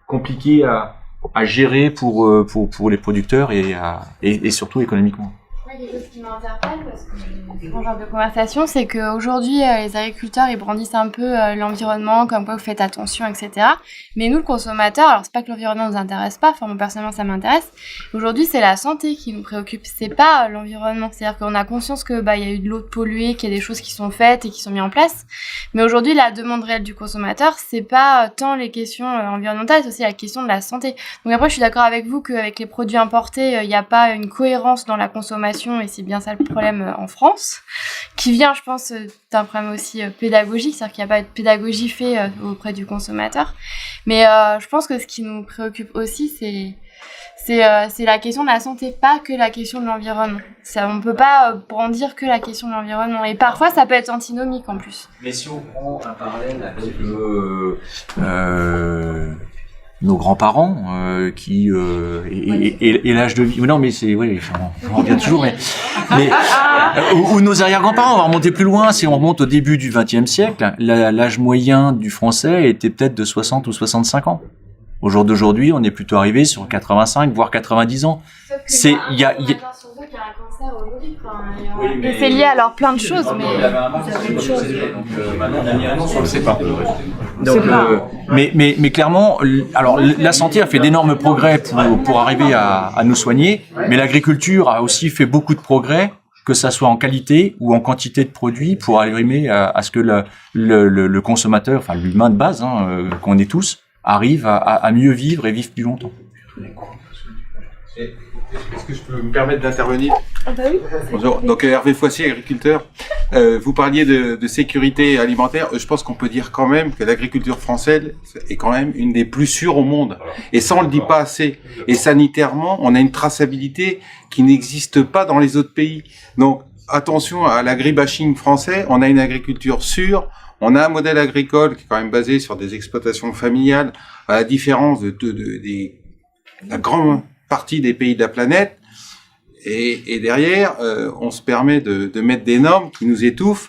[SPEAKER 4] compliqués à gérer pour les producteurs et surtout économiquement.
[SPEAKER 9] Quelque chose qui m'interpelle parce que j'ai ce genre de conversation, c'est qu'aujourd'hui les agriculteurs ils brandissent un peu l'environnement, comme quoi vous faites attention, etc. Mais nous le consommateur, alors c'est pas que l'environnement nous intéresse pas, enfin moi personnellement ça m'intéresse. Aujourd'hui c'est la santé qui nous préoccupe, c'est pas l'environnement. C'est-à-dire qu'on a conscience que il y a eu de l'eau polluée, qu'il y a des choses qui sont faites et qui sont mises en place. Mais aujourd'hui la demande réelle du consommateur, c'est pas tant les questions environnementales, c'est aussi la question de la santé. Donc après je suis d'accord avec vous qu'avec les produits importés, il n'y a pas une cohérence dans la consommation. Et c'est bien ça le problème en France, qui vient, je pense, d'un problème aussi pédagogique, c'est-à-dire qu'il n'y a pas de pédagogie faite auprès du consommateur. Mais je pense que ce qui nous préoccupe aussi, c'est la question de la santé, pas que la question de l'environnement. On peut pas brandir que la question de l'environnement. Et parfois, ça peut être antinomique en plus.
[SPEAKER 4] Mais si on prend un parallèle avec nos grands-parents qui et l'âge de vie. Non, mais c'est on revient toujours. Mais ou nos arrière-grands-parents. On va remonter plus loin. Si on remonte au début du XXe siècle, l'âge moyen du Français était peut-être de 60 ou 65 ans. Au jour d'aujourd'hui, on est plutôt arrivé sur 85 voire 90 ans. C'est il y a
[SPEAKER 9] et c'est lié alors plein de choses,
[SPEAKER 4] mais clairement, alors la santé a fait d'énormes progrès pour arriver à nous soigner, mais l'agriculture a aussi fait beaucoup de progrès, que ça soit en qualité ou en quantité de produits, pour arriver à ce que le consommateur, enfin l'humain de base, qu'on est tous, arrive à mieux vivre et vivre plus longtemps.
[SPEAKER 11] Est-ce que je peux me permettre d'intervenir?
[SPEAKER 9] bah oui.
[SPEAKER 11] Bonjour, donc Hervé Foissier, agriculteur. Vous parliez de sécurité alimentaire. Je pense qu'on peut dire quand même que l'agriculture française est quand même une des plus sûres au monde. Et ça, on le dit pas assez. Et sanitairement, on a une traçabilité qui n'existe pas dans les autres pays. Donc, attention à l'agribashing français. On a une agriculture sûre. On a un modèle agricole qui est quand même basé sur des exploitations familiales, à la différence de la grande partie des pays de la planète. Et derrière, on se permet de mettre des normes qui nous étouffent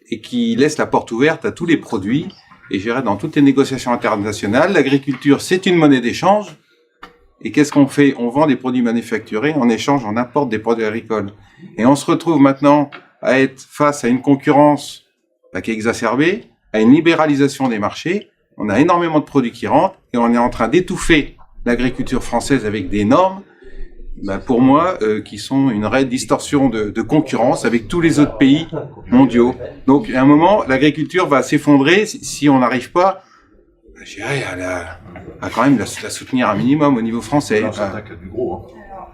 [SPEAKER 11] et qui laissent la porte ouverte à tous les produits. Et je dirais, dans toutes les négociations internationales, l'agriculture, c'est une monnaie d'échange. Et qu'est-ce qu'on fait? On vend des produits manufacturés, en échange, on importe des produits agricoles. Et on se retrouve maintenant à être face à une concurrence qui est exacerbée, à une libéralisation des marchés. On a énormément de produits qui rentrent et on est en train d'étouffer l'agriculture française avec des normes, pour moi, qui sont une réelle distorsion de concurrence avec tous les autres pays mondiaux. Donc, à un moment, l'agriculture va s'effondrer si on n'arrive pas, je dirais, à quand même la soutenir un minimum au niveau français.
[SPEAKER 7] Non, ça attaque du gros.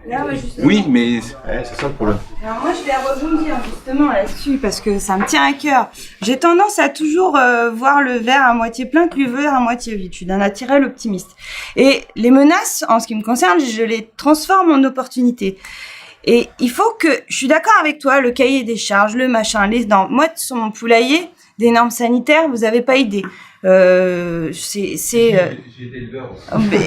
[SPEAKER 10] Là,
[SPEAKER 11] oui, mais
[SPEAKER 7] c'est ça le problème.
[SPEAKER 10] Alors moi, je vais rebondir justement là-dessus parce que ça me tient à cœur. J'ai tendance à toujours voir le verre à moitié plein que le verre à moitié vide. Je suis d'un naturel optimiste. Et les menaces, en ce qui me concerne, je les transforme en opportunités. Et il faut que... Je suis d'accord avec toi, le cahier des charges, le machin, les normes. Moi, sur mon poulailler, des normes sanitaires, vous avez pas idée. J'ai été éleveur.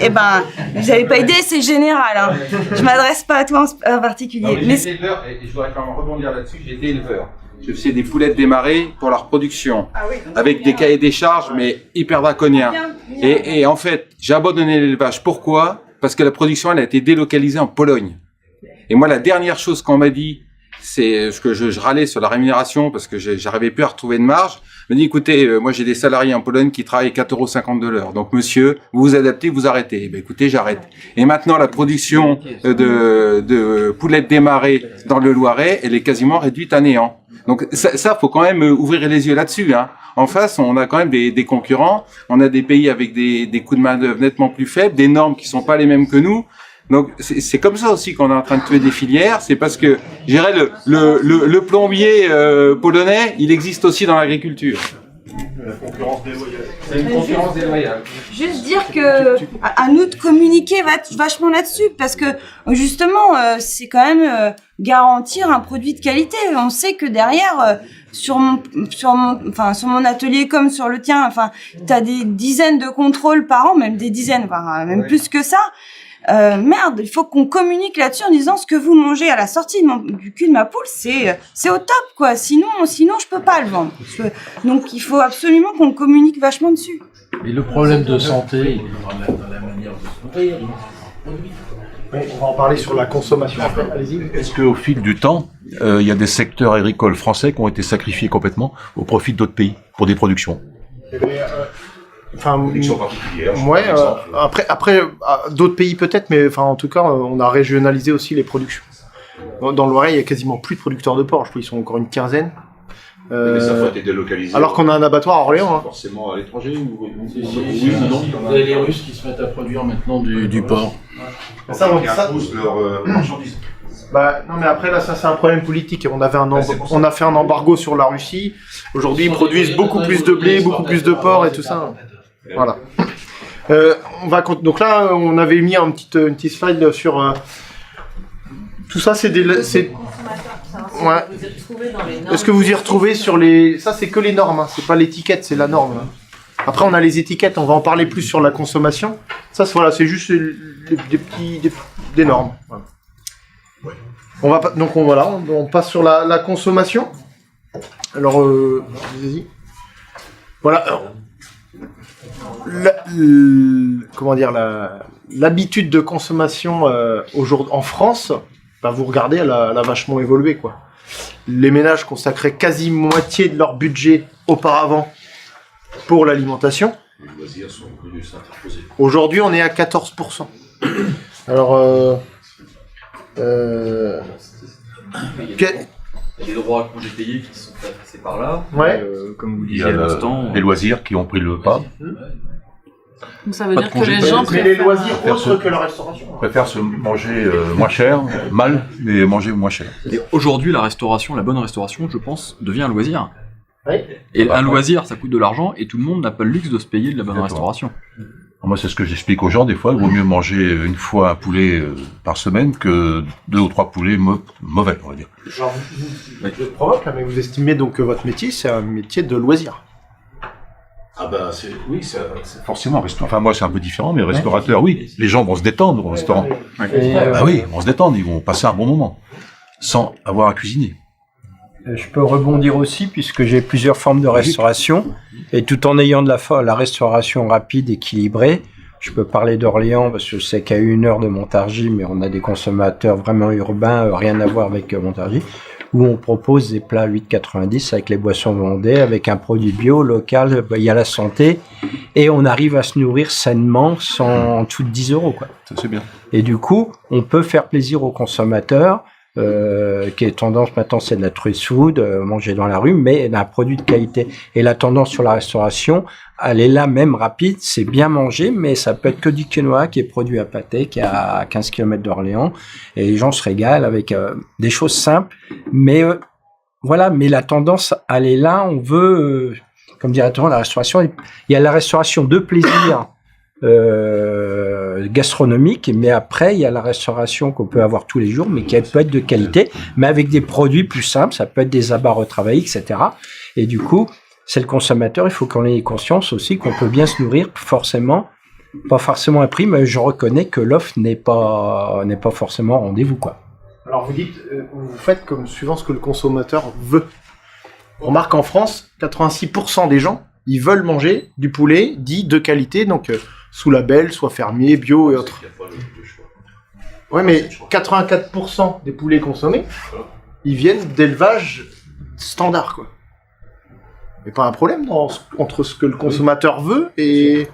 [SPEAKER 10] Eh ben, vous avez pas idée, c'est général. Hein. Je m'adresse pas à toi en particulier.
[SPEAKER 11] Non, mais j'ai été éleveur, et je voudrais quand même rebondir là-dessus. J'ai été éleveur. Je faisais des poulettes démarrées pour leur production, avec des cahiers des charges, mais hyper draconiens. Et en fait, j'ai abandonné l'élevage. Pourquoi? Parce que la production, elle a été délocalisée en Pologne. Et moi, la dernière chose qu'on m'a dit, c'est ce que je râlais sur la rémunération parce que j'arrivais plus à retrouver de marge. Je me dis, écoutez, moi j'ai des salariés en Pologne qui travaillent 4,50 € de l'heure. Donc monsieur, vous vous adaptez, vous arrêtez. Ben écoutez, j'arrête. Et maintenant la production de poulettes démarrées dans le Loiret, elle est quasiment réduite à néant. Donc ça faut quand même ouvrir les yeux là-dessus. Hein. En face, on a quand même des concurrents. On a des pays avec des coûts de main-d'œuvre nettement plus faibles, des normes qui sont pas les mêmes que nous. Donc c'est comme ça aussi qu'on est en train de tuer des filières. C'est parce que, je dirais, le plombier polonais, il existe aussi dans l'agriculture.
[SPEAKER 7] La concurrence déloyale.
[SPEAKER 11] C'est une concurrence déloyale.
[SPEAKER 10] Juste dire que à nous de communiquer vachement là-dessus parce que justement c'est quand même garantir un produit de qualité. On sait que derrière sur mon atelier comme sur le tien, t'as des dizaines de contrôles par an, même des dizaines, même plus que ça. Merde, il faut qu'on communique là-dessus en disant ce que vous mangez à la sortie du cul de ma poule, c'est au top, quoi. Sinon, je peux pas le vendre. Donc, il faut absolument qu'on communique vachement dessus.
[SPEAKER 3] Et le problème de santé, il est dans la manière de se nourrir.
[SPEAKER 1] Oui, on va en parler sur la consommation après. Allez-y.
[SPEAKER 7] Est-ce qu'au fil du temps, il y a des secteurs agricoles français qui ont été sacrifiés complètement au profit d'autres pays pour des productions?
[SPEAKER 1] Ouais, après d'autres pays peut-être, mais en tout cas, on a régionalisé aussi les productions. Dans le Loiret, il y a quasiment plus de producteurs de porc. Je crois qu'ils sont encore une quinzaine.
[SPEAKER 7] Mais ça a été délocalisé.
[SPEAKER 1] Alors qu'on a un abattoir à Orléans.
[SPEAKER 7] Forcément à l'étranger ou
[SPEAKER 3] non. Vous avez les Russes qui se mettent à produire maintenant du porc.
[SPEAKER 7] Ça pousse leur marchandises.
[SPEAKER 1] Non, mais après là, ça c'est un problème politique. On a fait un embargo sur la Russie. Aujourd'hui, ils produisent beaucoup plus de blé, beaucoup plus de porc et tout ça. Voilà. Donc là, on avait mis une petite slide sur... tout ça, c'est des... Ouais. Est-ce que vous y retrouvez sur les... Ça, c'est que les normes, hein. C'est pas l'étiquette, c'est la norme. Hein. Après, on a les étiquettes, on va en parler plus sur la consommation. Ça, c'est juste des normes. Voilà. On passe sur la consommation. Alors, vas-y. Voilà. Alors, l'habitude de consommation aujourd'hui en France, vous regardez, elle a vachement évolué, quoi. Les ménages consacraient quasi moitié de leur budget auparavant pour l'alimentation.
[SPEAKER 7] Les loisirs sont venus s'interposer.
[SPEAKER 1] Aujourd'hui, on est à 14%. Alors,
[SPEAKER 12] Il y a des droits à congés payés qui sont passés par là.
[SPEAKER 1] Ouais.
[SPEAKER 12] Comme vous
[SPEAKER 7] Il y
[SPEAKER 12] disiez à
[SPEAKER 7] a
[SPEAKER 12] l'instant.
[SPEAKER 7] les loisirs qui ont pris le pas.
[SPEAKER 5] Donc ça veut
[SPEAKER 7] Pas
[SPEAKER 5] dire
[SPEAKER 7] de
[SPEAKER 5] que
[SPEAKER 7] congé
[SPEAKER 5] les
[SPEAKER 7] payé.
[SPEAKER 5] gens
[SPEAKER 1] mais les
[SPEAKER 5] préfèrent...
[SPEAKER 1] loisirs autres que la restauration.
[SPEAKER 7] Préfèrent se manger moins cher, mal, mais manger moins cher.
[SPEAKER 6] Et aujourd'hui, la restauration, la bonne restauration, je pense, devient un loisir.
[SPEAKER 1] Oui.
[SPEAKER 6] Et un loisir, ça coûte de l'argent, et tout le monde n'a pas le luxe de se payer de la bonne
[SPEAKER 7] Exactement.
[SPEAKER 6] restauration.
[SPEAKER 7] Moi, c'est ce que j'explique aux gens. Des fois, il vaut mieux manger une fois un poulet par semaine que 2 ou 3 poulets mauvais, on va dire.
[SPEAKER 1] Genre, je provoque, là, mais vous estimez donc que votre métier, c'est un métier de loisir.
[SPEAKER 7] Ah bah c'est forcément restaurant. Enfin moi c'est un peu différent, mais restaurateur, oui, les gens vont se détendre au restaurant. Bah oui, ils vont se détendre, ils vont passer un bon moment sans avoir à cuisiner.
[SPEAKER 8] Je peux rebondir aussi puisque j'ai plusieurs formes de restauration et tout en ayant de la restauration rapide, équilibrée. Je peux parler d'Orléans parce que je sais qu'à 1 heure de Montargis, mais on a des consommateurs vraiment urbains, rien à voir avec Montargis, où on propose des plats 8,90 avec les boissons vendées, avec un produit bio, local, il y a la santé, et on arrive à se nourrir sainement en dessous de 10 €, quoi.
[SPEAKER 6] Ça c'est bien.
[SPEAKER 8] Et du coup, on peut faire plaisir aux consommateurs, qui est tendance maintenant, c'est de la truth food, manger dans la rue, mais d'un produit de qualité. Et la tendance sur la restauration, elle est là même rapide, c'est bien manger, mais ça peut être que du quinoa qui est produit à Pâté, qui est à 15 km d'Orléans, et les gens se régalent avec des choses simples, mais voilà, mais la tendance, elle est là, on veut, comme dirait la restauration, il y a la restauration de plaisir, gastronomique, mais après il y a la restauration qu'on peut avoir tous les jours, mais qui peut être de qualité, mais avec des produits plus simples, ça peut être des abats retravaillés, etc. Et du coup, c'est le consommateur, il faut qu'on ait conscience aussi qu'on peut bien se nourrir, pas forcément à prix, mais je reconnais que l'offre n'est pas forcément au rendez-vous, quoi.
[SPEAKER 1] Alors vous dites, vous faites comme suivant ce que le consommateur veut. On remarque en France, 86% des gens, ils veulent manger du poulet dit de qualité, donc sous label, soit fermier, bio et autres. Ouais, mais 84% des poulets consommés, ils viennent d'élevage standard, quoi. Il n'y a pas un problème entre ce que le consommateur veut et...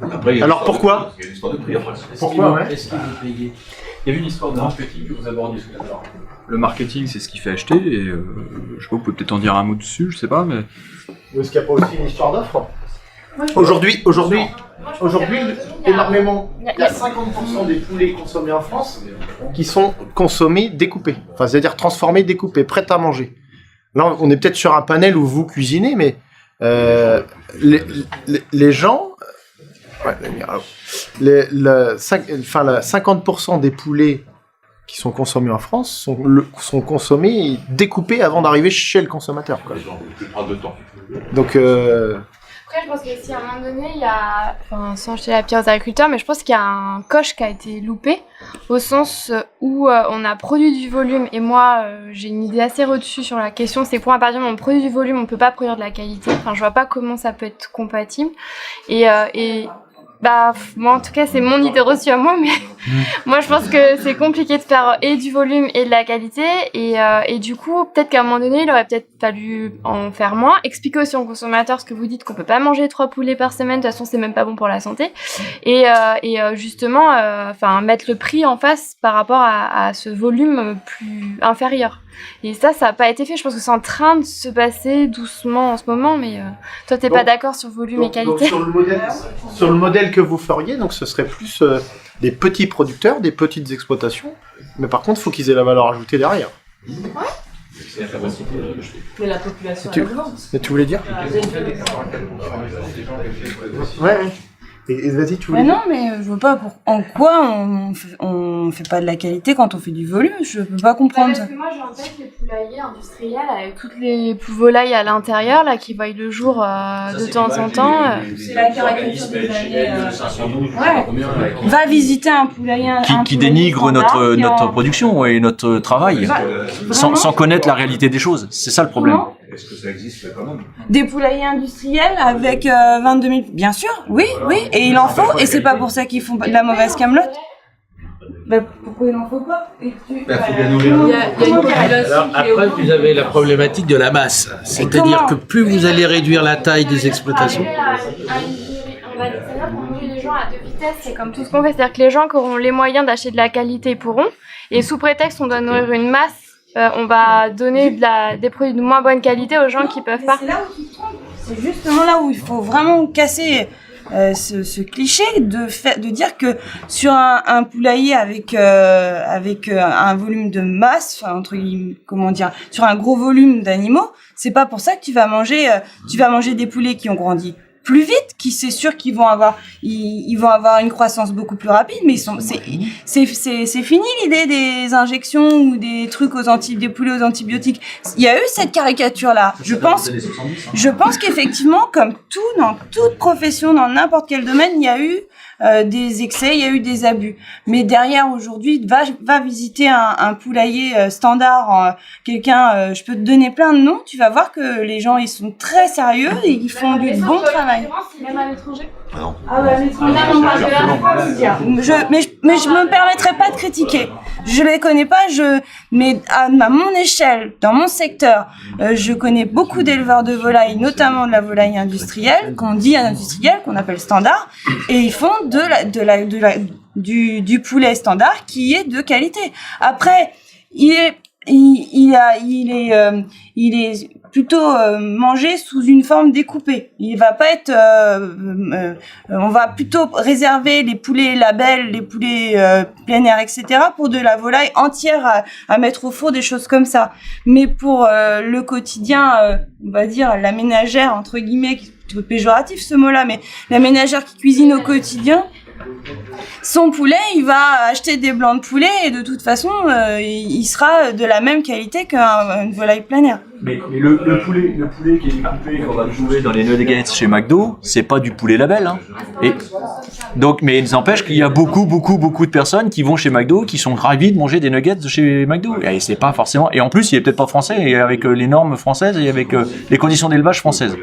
[SPEAKER 7] Après,
[SPEAKER 1] alors pourquoi?
[SPEAKER 7] Il y a une histoire de prix après.
[SPEAKER 1] Pourquoi, ouais.
[SPEAKER 3] Est-ce qu'il veut payer?
[SPEAKER 6] Il y avait une histoire de marketing que vous abordiez tout à l'heure. Le marketing, c'est ce qui fait acheter, et je sais pas, vous pouvez peut-être en dire un mot dessus, je sais pas, mais...
[SPEAKER 1] Est-ce qu'il n'y a pas aussi une histoire d'offre? Aujourd'hui, énormément, il y a 50% des poulets consommés en France qui sont consommés découpés. Enfin, c'est-à-dire transformés, découpés, prêts à manger. Là, on est peut-être sur un panel où vous cuisinez, mais les gens... Ouais, 50% des poulets qui sont consommés en France sont consommés et découpés avant d'arriver chez le consommateur, quoi.
[SPEAKER 7] Les gens veulent prendre de temps.
[SPEAKER 1] Donc...
[SPEAKER 9] Après, je pense que si à un moment donné, il y a, enfin, sans jeter la pierre aux agriculteurs, mais je pense qu'il y a un coche qui a été loupé, au sens où on a produit du volume, et moi, j'ai une idée assez reçue sur la question, c'est pour à partir du moment où on produit du volume, on peut pas produire de la qualité, enfin, je vois pas comment ça peut être compatible, et bah, moi, en tout cas, c'est mon idée reçue à moi, mais moi, je pense que c'est compliqué de faire et du volume et de la qualité, et du coup, peut-être qu'à un moment donné, il aurait peut-être fallu en faire moins, expliquer aussi aux consommateurs ce que vous dites, qu'on peut pas manger 3 poulets par semaine, de toute façon, c'est même pas bon pour la santé, et justement, enfin, mettre le prix en face par rapport à ce volume plus inférieur. Et ça n'a pas été fait. Je pense que c'est en train de se passer doucement en ce moment, mais toi, t'es pas d'accord sur volume et qualité.
[SPEAKER 1] Donc sur le modèle que vous feriez, donc ce serait plus des petits producteurs, des petites exploitations, mais par contre, il faut qu'ils aient la valeur ajoutée derrière.
[SPEAKER 5] Mais la population,
[SPEAKER 1] Mais tu voulais dire? Ouais. Et vas-y, tu voulais...
[SPEAKER 10] Mais non, mais je vois pas en quoi on fait pas de la qualité quand on fait du volume. Je peux pas comprendre.
[SPEAKER 9] Parce que moi, j'ai en tête les poulaillers industriels avec toutes les volailles à l'intérieur, là, qui voient le jour de temps en temps.
[SPEAKER 10] C'est la caricature des années... Va visiter un poulailler...
[SPEAKER 6] Qui dénigre notre production et notre travail, sans connaître la réalité des choses. C'est ça le problème.
[SPEAKER 7] Est-ce que ça existe quand même?
[SPEAKER 10] Des poulaillers industriels avec 22 000... Bien sûr, oui, et il en faut, et c'est pas pour ça qu'ils font de la mauvaise camelote. Pourquoi il en faut pas?
[SPEAKER 3] Il y a une population. Alors, après, vous avez la problématique de la masse. C'est-à-dire que plus vous allez réduire la taille des exploitations...
[SPEAKER 9] On va dire ça pour nourrir les gens à deux vitesses, c'est comme tout ce qu'on fait. C'est-à-dire que les gens qui auront les moyens d'acheter de la qualité pourront, et sous prétexte qu'on doit nourrir une masse, on va donner des produits de moins bonne qualité aux gens qui peuvent pas.
[SPEAKER 10] C'est là où tu te trompes. C'est justement là où il faut vraiment casser ce cliché de dire que sur un poulailler avec un volume de masse, enfin entre guillemets, comment dire, sur un gros volume d'animaux, c'est pas pour ça que tu vas manger des poulets qui ont grandi plus vite, qui c'est sûr qu'ils vont avoir une croissance beaucoup plus rapide, mais c'est fini l'idée des injections ou des trucs des poulets aux antibiotiques. Il y a eu cette caricature là. Je pense qu'effectivement, comme tout dans toute profession, dans n'importe quel domaine, il y a eu des excès, il y a eu des abus. Mais derrière aujourd'hui, va visiter un poulailler standard, je peux te donner plein de noms, tu vas voir que les gens ils sont très sérieux et ils font du bon travail.
[SPEAKER 9] Même à l'étranger.
[SPEAKER 7] Non.
[SPEAKER 10] Ah bah, mais je me permettrai pas de critiquer. Je les connais pas, mais à mon échelle, dans mon secteur, je connais beaucoup d'éleveurs de volailles, notamment de la volaille industrielle, qu'on dit industrielle, qu'on appelle standard, et ils font du poulet standard qui est de qualité. Après, il est plutôt mangé sous une forme découpée. Il va pas être on va plutôt réserver les poulets labels, les poulets plein air, etc. pour de la volaille entière à mettre au four, des choses comme ça. Mais pour le quotidien, on va dire la ménagère entre guillemets, c'est un peu péjoratif ce mot-là, mais la ménagère qui cuisine au quotidien, son poulet, il va acheter des blancs de poulet et de toute façon, il sera de la même qualité qu'une volaille plein air.
[SPEAKER 6] Mais le poulet qui est découpé, qu'on va trouver dans les nuggets chez McDo, c'est pas du poulet label. Hein. Et donc, mais il nous empêche qu'il y a beaucoup de personnes qui vont chez McDo, qui sont ravis de manger des nuggets de chez McDo. Et c'est pas forcément. Et en plus, il est peut-être pas français, et avec les normes françaises et avec les conditions d'élevage françaises.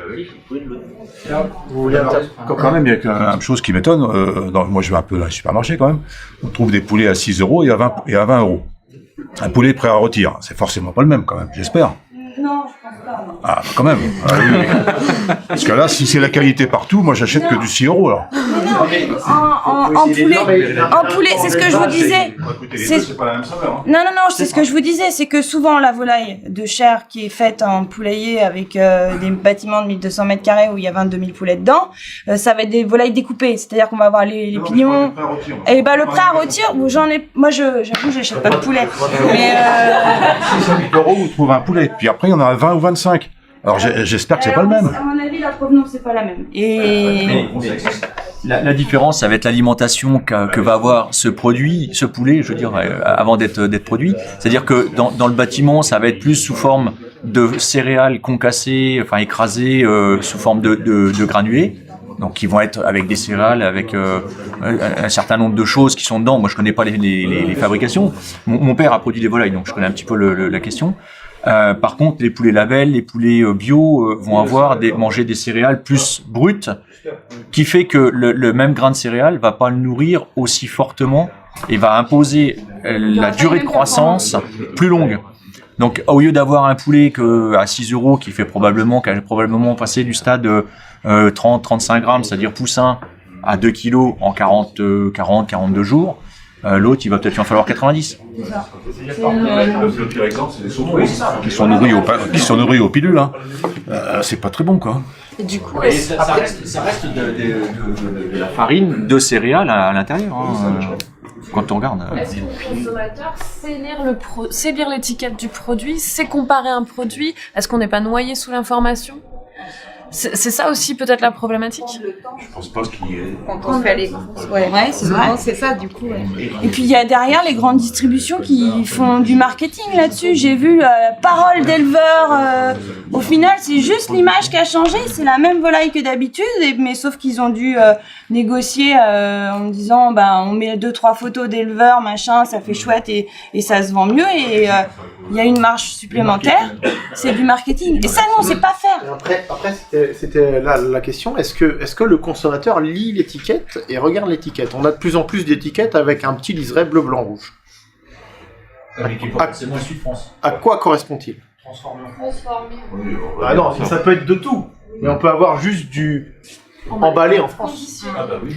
[SPEAKER 7] Quand même, il y a une chose qui m'étonne. Moi, je vais un peu dans les supermarchés quand même. On trouve des poulets à 6 € et à 20 €. Un poulet prêt à rôtir, c'est forcément pas le même quand même, j'espère.
[SPEAKER 10] Non, je pense pas. Non.
[SPEAKER 7] Ah, quand même. Ah, oui. Parce que là, si c'est la qualité partout, moi j'achète que du 6 € là.
[SPEAKER 10] En poulet, c'est ce que je vous disais.
[SPEAKER 7] C'est pas la même saveur.
[SPEAKER 10] Non, c'est ce que je vous disais, c'est que souvent la volaille de chair qui est faite en poulailler avec des bâtiments de 1200 mètres carrés où il y a 22 000 poulets dedans, ça va être des volailles découpées, c'est-à-dire qu'on va avoir les pignons. Et bah le prêt à rôtir, moi j'avoue, j'achète pas de poulet. Mais
[SPEAKER 7] 6 € vous trouvez un poulet, puis après il y en a 20 ou 25. Alors j'espère que c'est pas le même.
[SPEAKER 10] À mon avis, la provenance c'est pas la même. Et
[SPEAKER 6] la différence, ça va être l'alimentation que va avoir ce produit, ce poulet, je veux dire, avant d'être produit. C'est-à-dire que dans le bâtiment, ça va être plus sous forme de céréales concassées, enfin écrasées sous forme de granulés. Donc qui vont être avec des céréales, avec un certain nombre de choses qui sont dedans. Moi, je connais pas les fabrications. Mon père a produit des volailles, donc je connais un petit peu la question. Par contre, les poulets label, les poulets bio vont manger des céréales plus brutes, qui fait que le même grain de céréales va pas le nourrir aussi fortement et va imposer la durée de croissance plus longue. Donc, au lieu d'avoir un poulet à 6 € qui a probablement passé du stade 30-35 grammes, c'est-à-dire poussin, à 2 kilos en 40-42 jours, l'autre, il va peut-être en falloir 90.
[SPEAKER 7] Le pire exemple, c'est les saumons qui sont nourris aux pilules. Hein. C'est pas très bon, quoi.
[SPEAKER 5] Et du coup,
[SPEAKER 6] ça reste de la farine de céréales à l'intérieur. Hein, quand on regarde.
[SPEAKER 5] Est-ce que le consommateur sait lire l'étiquette du produit, sait comparer un produit? Est-ce qu'on n'est pas noyé sous l'information? C'est ça aussi peut-être la problématique.
[SPEAKER 7] Je pense pas qu'il y ait...
[SPEAKER 2] Quand on fait les
[SPEAKER 10] Ouais, c'est vrai.
[SPEAKER 2] c'est ça du coup. Ouais.
[SPEAKER 10] Et puis il y a derrière les grandes distributions qui font du marketing là-dessus. J'ai vu parole d'éleveur. Au final, c'est juste l'image qui a changé. C'est la même volaille que d'habitude, mais sauf qu'ils ont dû négocier en disant on met 2-3 photos d'éleveurs, machin, ça fait chouette et ça se vend mieux. Et il y a une marge supplémentaire. C'est du marketing. Et ça, non, on sait pas faire.
[SPEAKER 1] Après c'était là la question. Est-ce que le consommateur lit l'étiquette et regarde l'étiquette? On a de plus en plus d'étiquettes avec un petit liseré bleu, blanc, rouge.
[SPEAKER 3] C'est moi, je suis de France.
[SPEAKER 1] À quoi correspond-il?
[SPEAKER 9] Transformé.
[SPEAKER 1] Ah non, ça peut être de tout. Mais on peut avoir juste du emballé en France.
[SPEAKER 3] Ah bah oui.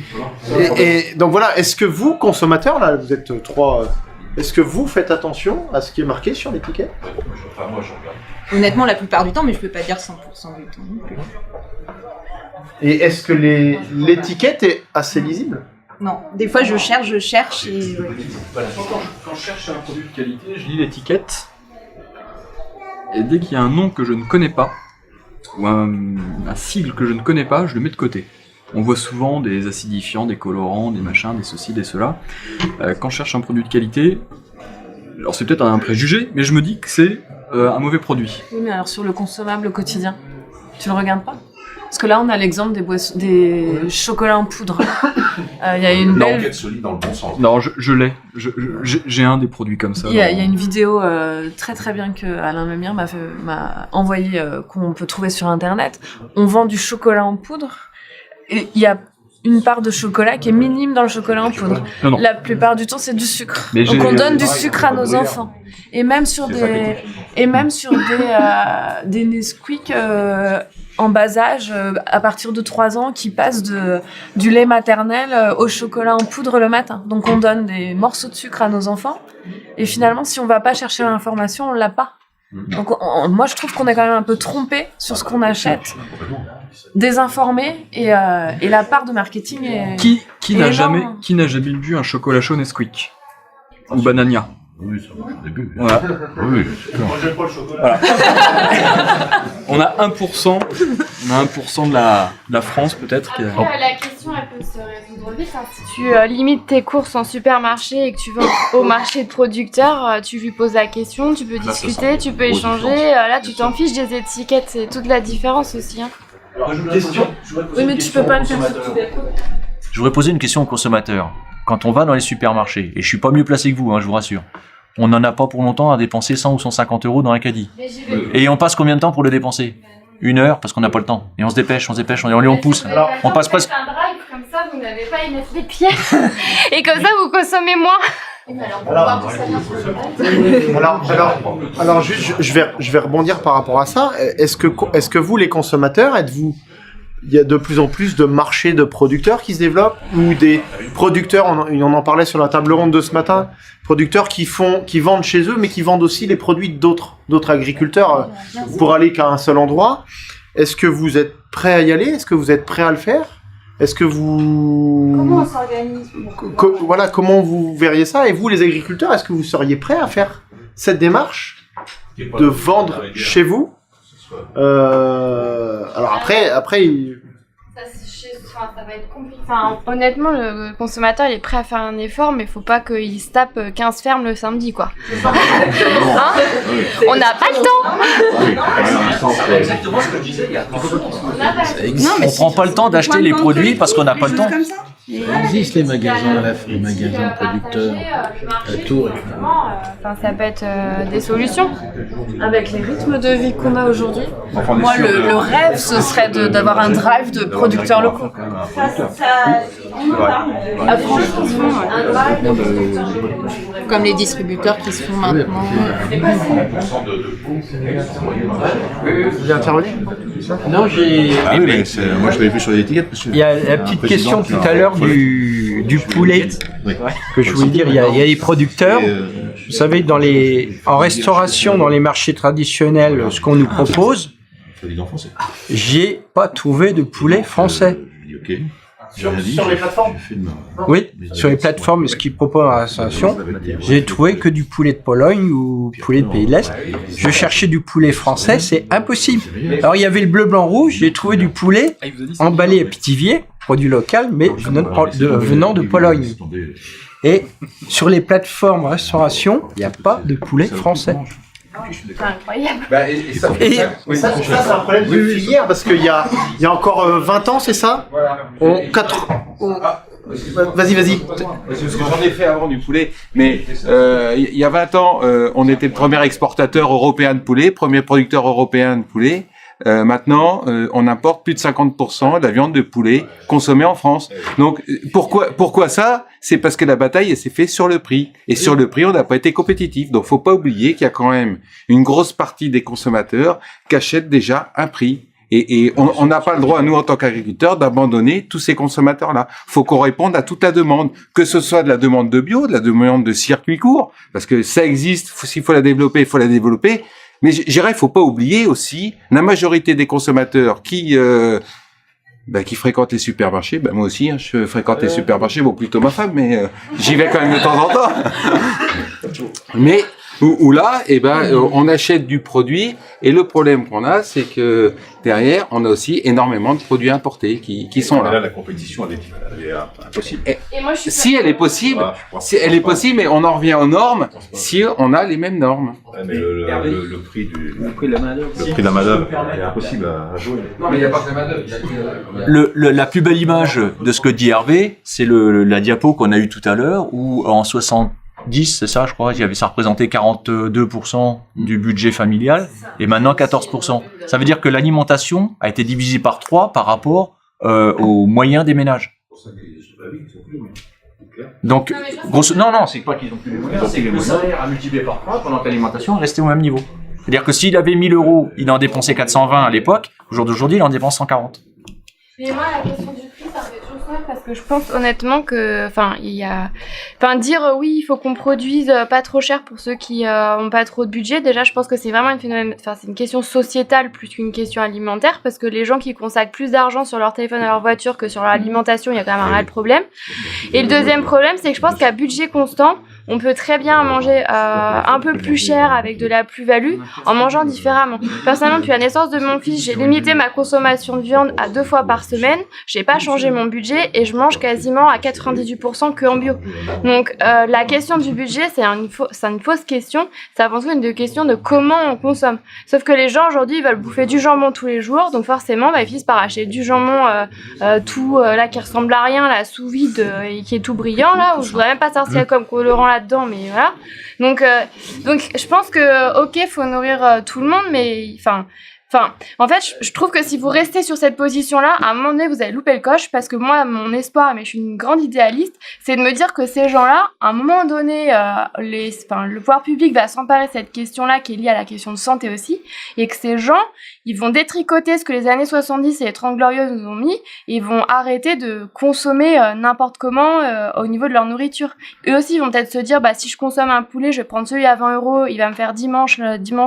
[SPEAKER 1] Et donc voilà, est-ce que vous, consommateurs, là, vous êtes trois, est-ce que vous faites attention à ce qui est marqué sur l'étiquette?
[SPEAKER 12] Enfin, moi, je regarde.
[SPEAKER 2] Honnêtement, la plupart du temps, mais je peux pas dire 100% du temps non plus.
[SPEAKER 1] Et est-ce que l'étiquette est assez lisible?
[SPEAKER 2] Non, des fois je cherche et... Ouais.
[SPEAKER 6] Quand je cherche un produit de qualité, je lis l'étiquette. Et dès qu'il y a un nom que je ne connais pas, ou un sigle que je ne connais pas, je le mets de côté. On voit souvent des acidifiants, des colorants, des machins, des ceci, des cela. Quand je cherche un produit de qualité, alors c'est peut-être un préjugé, mais je me dis que c'est un mauvais produit.
[SPEAKER 5] Oui, mais alors sur le consommable quotidien, tu le regardes pas? Parce que là, on a l'exemple des chocolats en poudre. Il y a une belle...
[SPEAKER 7] L'enquête se lit dans le bon sens.
[SPEAKER 6] Non, je l'ai. J'ai un des produits comme ça.
[SPEAKER 5] Il y a une vidéo très très bien que Alain Lemire m'a envoyé, qu'on peut trouver sur Internet. On vend du chocolat en poudre et il y a une part de chocolat qui est minime dans le chocolat en poudre.
[SPEAKER 6] Non.
[SPEAKER 5] La plupart du temps, c'est du sucre.
[SPEAKER 6] Mais
[SPEAKER 5] donc on donne du sucre à nos enfants. Et même sur des Nesquik en bas âge, à partir de 3 ans, qui passent du lait maternel au chocolat en poudre le matin. Donc on donne des morceaux de sucre à nos enfants. Et finalement, si on va pas chercher l'information, on l'a pas. Donc moi, je trouve qu'on est quand même un peu trompé sur ce qu'on achète, désinformé, et la part de marketing est...
[SPEAKER 6] Qui n'a jamais bu un chocolat chaud Nesquik ou Banania?
[SPEAKER 7] Oui, ça marche au début.
[SPEAKER 6] Voilà.
[SPEAKER 7] Oui,
[SPEAKER 1] Moi, j'aime pas le chocolat.
[SPEAKER 6] Voilà. On a 1% de la France peut-être.
[SPEAKER 9] Après, la question, elle peut se résoudre vite. Hein. Si tu limites tes courses en supermarché et que tu vas au marché de producteurs, tu lui poses la question, tu peux discuter, tu peux échanger. Là, tu t'en fiches des étiquettes. C'est toute la différence aussi. Hein.
[SPEAKER 1] Question.
[SPEAKER 5] Oui, mais tu peux pas le faire sur tous les coups.
[SPEAKER 13] Je voudrais poser une question aux consommateurs. Quand on va dans les supermarchés, et je suis pas mieux placé que vous, hein, je vous rassure, on n'en a pas pour longtemps à dépenser 100 ou 150 euros dans un caddie. Et on passe combien de temps pour le dépenser? 1 heure, parce qu'on n'a pas le temps. Et on se dépêche, on pousse.
[SPEAKER 9] Alors,
[SPEAKER 13] on passe presque...
[SPEAKER 9] un drive, comme ça, vous n'avez pas à y mettre des pieds. Et comme ça, vous consommez moins.
[SPEAKER 1] Alors juste, je vais rebondir par rapport à ça. Est-ce que vous, les consommateurs, il y a de plus en plus de marchés de producteurs qui se développent, ou des producteurs, on en parlait sur la table ronde de ce matin, producteurs qui vendent chez eux, mais qui vendent aussi les produits d'autres agriculteurs pour aller qu'à un seul endroit. Est-ce que vous êtes prêts à y aller? Est-ce que vous êtes prêts à le faire? Est-ce que vous...
[SPEAKER 10] Comment on s'organise?
[SPEAKER 1] Voilà, comment vous verriez ça? Et vous, les agriculteurs, est-ce que vous seriez prêts à faire cette démarche de vendre chez vous? Alors après,
[SPEAKER 9] ça va être compliqué. Enfin, honnêtement, le consommateur il est prêt à faire un effort, mais faut pas qu'il se tape 15 fermes le samedi, quoi. Hein? On n'a pas le temps.
[SPEAKER 13] C'est exactement ce que je disais il y a on prend pas le temps d'acheter les produits parce qu'on n'a pas le temps.
[SPEAKER 3] Il existe les magasins producteurs à Tours.
[SPEAKER 9] Enfin, ça peut être des solutions.
[SPEAKER 5] Avec les rythmes de vie qu'on a aujourd'hui, moi, le rêve, ce serait d'avoir un drive de producteurs locaux. Comme les distributeurs qui se font maintenant.
[SPEAKER 1] Vous voulez intervenir?
[SPEAKER 8] Non, j'ai...
[SPEAKER 7] moi, je l'avais vu sur les étiquettes.
[SPEAKER 8] Il y a la petite question tout à l'heure du poulet, que je voulais dire. Il y a les producteurs. Vous savez, en restauration, dans les marchés traditionnels, ce qu'on nous propose, j'ai pas trouvé de poulet français.
[SPEAKER 1] Sur les plateformes.
[SPEAKER 8] Oui, sur les plateformes, ce qu'ils proposent à l'installation, j'ai trouvé que du poulet de Pologne ou poulet de Pays de l'Est. Je cherchais du poulet français, c'est impossible. Alors il y avait le bleu, blanc, rouge, j'ai trouvé du poulet emballé à Pithiviers, produit local, mais venant de Pologne. Et sur les plateformes restauration, il n'y a pas de poulet français.
[SPEAKER 9] C'est incroyable.
[SPEAKER 1] Ça, c'est un problème de filière parce qu'il y a encore 20 ans, c'est ça? Vas-y.
[SPEAKER 11] Parce que j'en ai fait avant du poulet, mais il y a 20 ans, on était le premier exportateur européen de poulet, premier producteur européen de poulet. Maintenant, on importe plus de 50% de la viande de poulet consommée en France. Donc, pourquoi ça? C'est parce que la bataille, elle s'est faite sur le prix. Et sur le prix, on n'a pas été compétitif. Donc, faut pas oublier qu'il y a quand même une grosse partie des consommateurs qui achètent déjà un prix. Et on n'a pas le droit, nous, en tant qu'agriculteurs, d'abandonner tous ces consommateurs-là. Faut qu'on réponde à toute la demande. Que ce soit de la demande de bio, de la demande de circuit court. Parce que ça existe. S'il faut la développer, il faut la développer. Mais je dirais, il faut pas oublier aussi la majorité des consommateurs qui fréquentent les supermarchés. Moi aussi, je fréquente les supermarchés, plutôt ma femme, mais j'y vais quand même de temps en temps. Mais où là, on achète du produit, et le problème qu'on a, c'est que derrière, on a aussi énormément de produits importés qui sont là.
[SPEAKER 7] Là, la compétition, elle est impossible.
[SPEAKER 9] Et moi, je suis
[SPEAKER 11] si elle est possible, mais on en revient aux normes si on a les mêmes normes.
[SPEAKER 7] Ouais, mais le prix de la main-d'œuvre, est impossible à jouer.
[SPEAKER 11] Non, mais il n'y a pas que la main-d'œuvre.
[SPEAKER 13] La plus belle image de ce que dit Hervé, c'est la diapo qu'on a eue tout à l'heure, où en 70, c'est ça, je crois, ça représentait 42% du budget familial, et maintenant 14%. Ça veut dire que l'alimentation a été divisée par 3 par rapport aux moyens des ménages. Donc, non, c'est pas qu'ils ont plus les moyens, c'est que les moyens à multiplier par 3 pendant que l'alimentation est restée au même niveau. C'est-à-dire que s'il avait 1000 €, il en dépensait 420 à l'époque, aujourd'hui, il en dépense 140.
[SPEAKER 9] Mais moi, la question du prix, ça me fait toujours sourire parce que je pense honnêtement que, dire oui, il faut qu'on produise pas trop cher pour ceux qui ont pas trop de budget. Déjà, je pense que c'est vraiment c'est une question sociétale plus qu'une question alimentaire parce que les gens qui consacrent plus d'argent sur leur téléphone et leur voiture que sur leur alimentation, il y a quand même un réel problème. Et le deuxième problème, c'est que je pense qu'à budget constant, on peut très bien manger un peu plus cher avec de la plus-value en mangeant différemment. Personnellement, depuis la naissance de mon fils, j'ai limité ma consommation de viande à 2 fois par semaine. J'ai pas changé mon budget et je mange quasiment à 98% que en bio. Donc la question du budget, c'est une fausse question. C'est avant tout une question de comment on consomme. Sauf que les gens aujourd'hui ils veulent bouffer du jambon tous les jours, donc forcément ils finissent par acheter du jambon là qui ressemble à rien, là sous vide et qui est tout brillant là, où je voudrais même pas savoir s'il y a comme colorant là-dedans, mais voilà. Donc je pense que ok, faut nourrir tout le monde, mais en fait, je trouve que si vous restez sur cette position-là, à un moment donné, vous allez louper le coche, parce que moi, mon espoir, mais je suis une grande idéaliste, c'est de me dire que ces gens-là, à un moment donné, le pouvoir public va s'emparer de cette question-là, qui est liée à la question de santé aussi, et que ces gens, ils vont détricoter ce que les années 70 et les 30 Glorieuses nous ont mis, et ils vont arrêter de consommer n'importe comment au niveau de leur nourriture. Eux aussi, ils vont peut-être se dire, si je consomme un poulet, je vais prendre celui à 20 €, il va me faire dimanche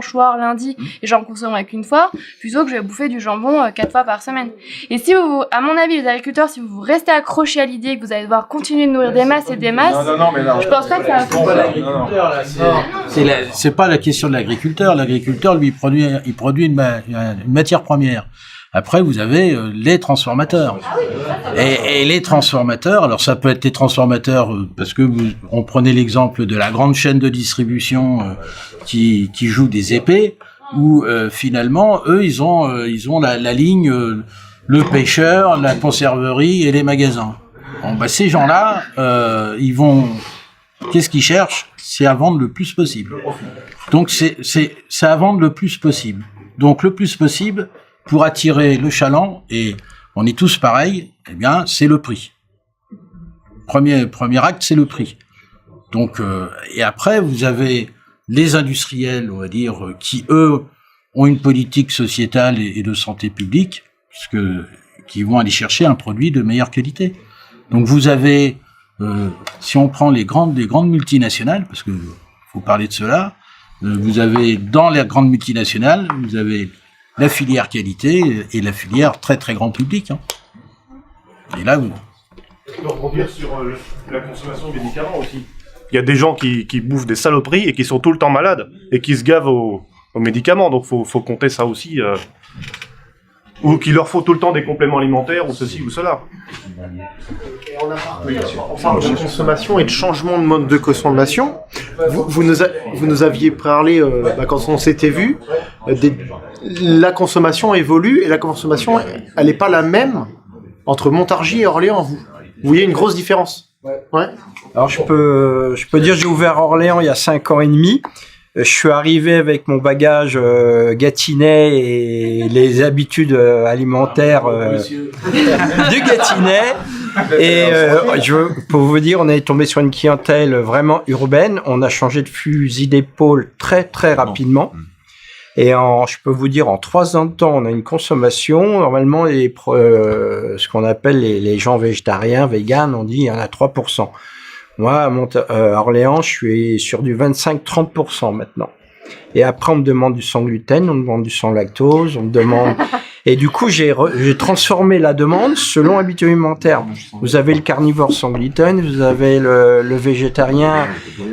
[SPEAKER 9] soir, lundi, et j'en consommerai qu'une fois, plutôt que je vais bouffer du jambon 4 fois par semaine. Et si à mon avis, les agriculteurs, si vous restez accrochés à l'idée que vous allez devoir continuer de nourrir des masses et des masses, je pense pas que ça va fonctionner.
[SPEAKER 3] C'est pas la question de l'agriculteur. L'agriculteur, lui, il produit une matière première. Après, vous avez les transformateurs. Et les transformateurs, alors ça peut être les transformateurs, parce que on prenait l'exemple de la grande chaîne de distribution qui joue des épées, où finalement, eux, ils ont la ligne, le pêcheur, la conserverie et les magasins. Bon, ces gens-là, qu'est-ce qu'ils cherchent? C'est à vendre le plus possible. Donc, c'est à vendre le plus possible. Donc, le plus possible, pour attirer le chaland, et on est tous pareils, c'est le prix. Premier acte, c'est le prix. Donc, et après, vous avez les industriels, on va dire, qui, eux, ont une politique sociétale et de santé publique, qui vont aller chercher un produit de meilleure qualité. Donc vous avez, si on prend les grandes multinationales, parce que faut parler de cela, vous avez dans les grandes multinationales, vous avez la filière qualité et la filière très très grand public. Et là,
[SPEAKER 14] Je peux rebondir sur la consommation de médicaments aussi. Il y a des gens qui bouffent des saloperies et qui sont tout le temps malades et qui se gavent aux médicaments, donc faut compter ça aussi. Ou qu'il leur faut tout le temps des compléments alimentaires ou ceci ou cela.
[SPEAKER 1] On parle de consommation et de changement de mode de consommation. Vous nous aviez parlé, quand on s'était vu, la consommation évolue et la consommation, elle n'est pas la même entre Montargis et Orléans. Vous voyez une grosse différence? Ouais.
[SPEAKER 8] Alors je peux dire j'ai ouvert Orléans il y a 5 ans et demi. Je suis arrivé avec mon bagage gâtinais et les habitudes alimentaires du Gâtinais. Et pour vous dire, on est tombé sur une clientèle vraiment urbaine. On a changé de fusil d'épaule très très rapidement. Et je peux vous dire, en 3 ans de temps, on a une consommation. Normalement, ce qu'on appelle les gens végétariens, véganes, on dit il y en a 3%. Moi, à Orléans, je suis sur du 25-30% maintenant. Et après, on me demande du sans gluten, on me demande du sans lactose, on me demande... Et du coup, j'ai transformé la demande selon l'habitude alimentaire. Vous avez le carnivore sans gluten, vous avez le végétarien,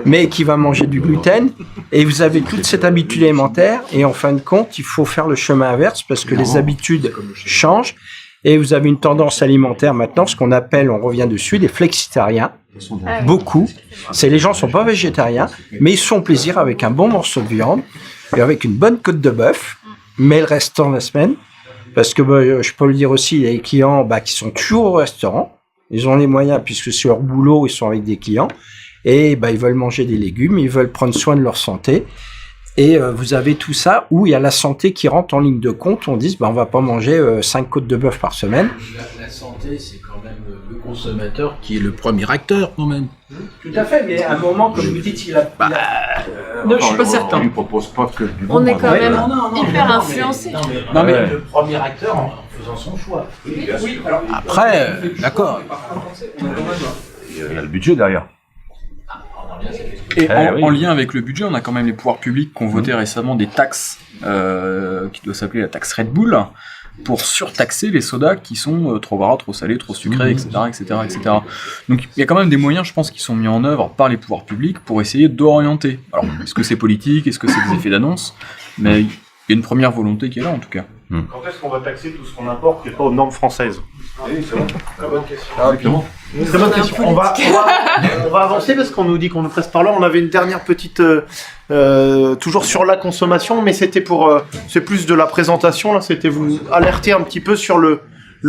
[SPEAKER 8] mais qui va manger du gluten, et vous avez toute cette habitude alimentaire, et en fin de compte, il faut faire le chemin inverse, parce que les habitudes changent, et vous avez une tendance alimentaire maintenant, ce qu'on appelle, on revient dessus, des flexitariens. Beaucoup. Les gens sont pas végétariens, mais ils se font plaisir avec un bon morceau de viande et avec une bonne côte de bœuf, mais le restant de la semaine, parce que je peux le dire aussi, les clients qui sont toujours au restaurant, ils ont les moyens puisque c'est leur boulot, ils sont avec des clients et ils veulent manger des légumes, ils veulent prendre soin de leur santé. Et vous avez tout ça où il y a la santé qui rentre en ligne de compte. On dit, on va pas manger 5 côtes de bœuf par semaine.
[SPEAKER 3] La santé, c'est quand même le consommateur qui est le premier acteur, quand même.
[SPEAKER 8] Tout à fait, mais à un moment, comme vous dites, non, je suis pas certain.
[SPEAKER 7] On lui propose pas que du bon.
[SPEAKER 5] On est quand même hyper influencé.
[SPEAKER 3] Non, mais le premier acteur en faisant son choix.
[SPEAKER 8] Oui, alors, après, d'accord.
[SPEAKER 7] Il y a le budget derrière.
[SPEAKER 6] Et en lien avec le budget, on a quand même les pouvoirs publics qui ont voté récemment des taxes qui doit s'appeler la taxe Red Bull pour surtaxer les sodas qui sont trop gras, trop salés, trop sucrés, etc., etc., etc. Donc il y a quand même des moyens, je pense, qui sont mis en œuvre par les pouvoirs publics pour essayer d'orienter. Alors, est-ce que c'est politique, est-ce que c'est des effets d'annonce? Mais il y a une première volonté qui est là, en tout cas.
[SPEAKER 14] Quand est-ce qu'on va taxer tout ce qu'on importe qui n'est pas aux normes françaises?
[SPEAKER 1] Oui, c'est bon. Très bonne question. Très bonne question. On va avancer parce qu'on nous dit qu'on nous presse par là. On avait une dernière petite, toujours sur la consommation, mais c'était c'est plus de la présentation là. C'était vous alerter un petit peu sur le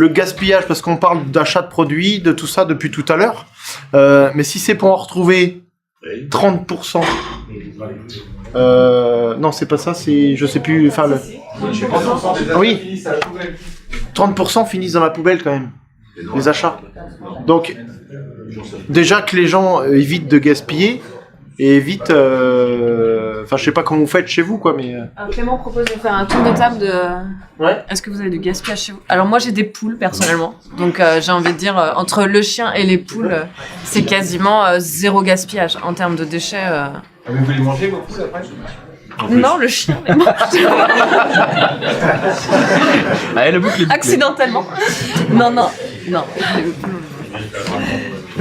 [SPEAKER 1] gaspillage parce qu'on parle d'achat de produits, de tout ça depuis tout à l'heure. Mais si c'est pour en retrouver 30%. Non, c'est pas ça. C'est, je sais plus. Enfin, oui. 30% finissent dans la poubelle quand même, les achats. Donc, déjà que les gens évitent de gaspiller et évitent... Enfin, je sais pas comment vous faites chez vous, quoi, mais...
[SPEAKER 5] Clément propose de faire un tour de table de...
[SPEAKER 1] Ouais.
[SPEAKER 5] Est-ce que vous avez du gaspillage chez vous? Alors moi, j'ai des poules, personnellement. Donc, j'ai envie de dire, entre le chien et les poules, c'est quasiment zéro gaspillage en termes de déchets.
[SPEAKER 14] Vous les mangez, vos poules, après?
[SPEAKER 5] Non, le chien les mange.
[SPEAKER 6] Allez, la boucle est bouclée.
[SPEAKER 5] Accidentellement. Non.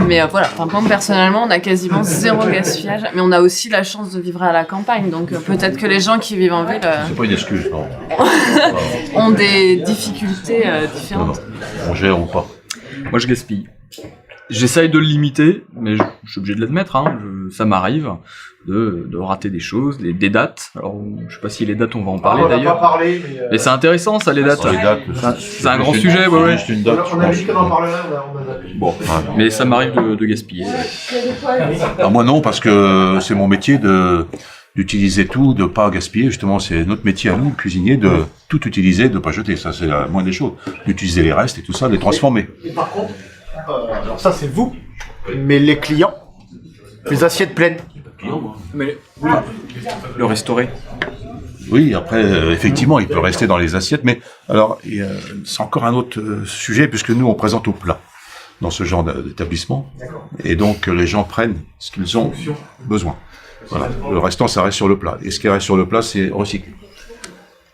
[SPEAKER 5] Mais voilà, moi personnellement, on a quasiment zéro gaspillage, mais on a aussi la chance de vivre à la campagne, donc peut-être que les gens qui vivent en ville
[SPEAKER 7] C'est pas une excuse, non.
[SPEAKER 5] ont des difficultés différentes.
[SPEAKER 7] On gère ou pas.
[SPEAKER 6] Moi, je gaspille. J'essaye de le limiter, mais je suis obligé de l'admettre, ça m'arrive de rater des choses, des dates. Alors, je sais pas si les dates, on va en parler d'ailleurs.
[SPEAKER 1] On va pas parler, mais
[SPEAKER 6] c'est intéressant, ça, les dates.
[SPEAKER 7] Les dates,
[SPEAKER 6] c'est un grand sujet, ouais.
[SPEAKER 7] Juste une date,
[SPEAKER 1] on a dit qu'on en parlerait, on a zappé.
[SPEAKER 7] Bon,
[SPEAKER 6] mais ça m'arrive de gaspiller.
[SPEAKER 7] Alors moi non, parce que c'est mon métier d'utiliser tout, de pas gaspiller. Justement, c'est notre métier à nous, cuisinier, de tout utiliser, de pas jeter. Ça, c'est la moindre des choses. D'utiliser les restes et tout ça, de les transformer.
[SPEAKER 1] Et par contre, alors ça c'est vous, mais les clients, les assiettes pleines.
[SPEAKER 6] Mais le restaurer.
[SPEAKER 7] Oui, après, effectivement, il peut rester dans les assiettes, mais alors, c'est encore un autre sujet, puisque nous, on présente au plat dans ce genre d'établissement, et donc les gens prennent ce qu'ils ont besoin. Voilà. Le restant, ça reste sur le plat, et ce qui reste sur le plat, c'est recyclé.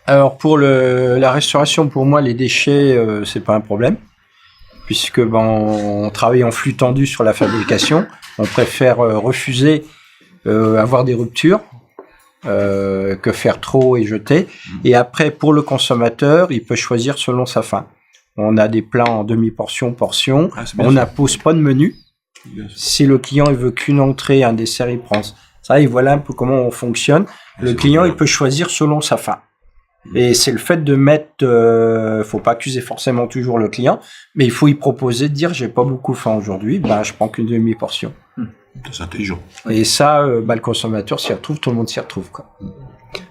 [SPEAKER 8] Alors pour la restauration, pour moi, les déchets, c'est pas un problème. puisque on travaille en flux tendu sur la fabrication. On préfère refuser avoir des ruptures que faire trop et jeter. Et après, pour le consommateur, il peut choisir selon sa faim. On a des plats en demi-portion, portion. On n'impose pas de menu. Si le client il veut qu'une entrée, un dessert, il prend ça. Et voilà un peu comment on fonctionne. Le client, il peut choisir selon sa faim. Et c'est le fait de mettre, faut pas accuser forcément toujours le client, mais il faut y proposer de dire j'ai pas beaucoup faim aujourd'hui, je prends qu'une demi-portion.
[SPEAKER 7] C'est intelligent.
[SPEAKER 8] Et ça, le consommateur s'y retrouve, tout le monde s'y retrouve, quoi.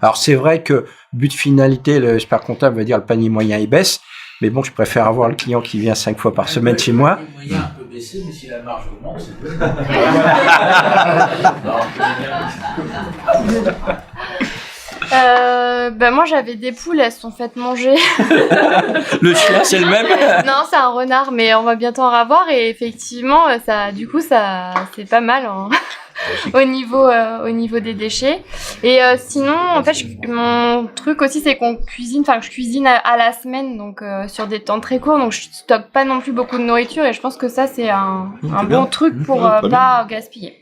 [SPEAKER 8] Alors c'est vrai que but finalité, le expert comptable va dire le panier moyen il baisse, mais bon, je préfère avoir le client qui vient 5 fois par semaine chez moi.
[SPEAKER 3] Le moyen un peu baissé, mais si la marge augmente, c'est peu.
[SPEAKER 9] Moi j'avais des poules, elles se sont faites manger.
[SPEAKER 6] Le chien, c'est le même?
[SPEAKER 9] Non, c'est un renard, mais on va bientôt en avoir et effectivement, ça c'est pas mal au niveau des déchets. Et sinon, en fait, mon truc aussi, c'est qu'on cuisine, je cuisine à la semaine, donc sur des temps très courts, donc je stocke pas non plus beaucoup de nourriture et je pense que ça c'est un bon truc pour pas gaspiller.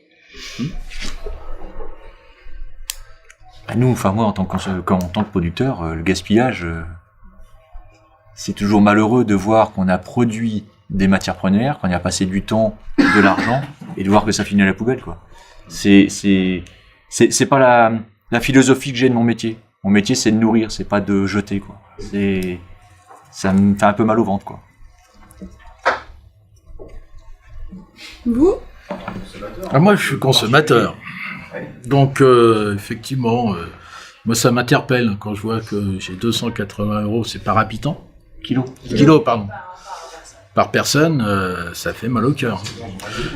[SPEAKER 13] Nous, moi, en tant que producteur, le gaspillage, c'est toujours malheureux de voir qu'on a produit des matières premières, qu'on y a passé du temps, de l'argent, et de voir que ça finit à la poubelle, quoi. C'est pas la philosophie que j'ai de mon métier. Mon métier, c'est de nourrir, c'est pas de jeter, quoi. Ça me fait un peu mal au ventre, quoi.
[SPEAKER 10] Vous?
[SPEAKER 3] Moi, je suis consommateur. Donc, effectivement, moi, ça m'interpelle quand je vois que j'ai 280 €, c'est par habitant. Kilo, pardon. Par personne, ça fait mal au cœur.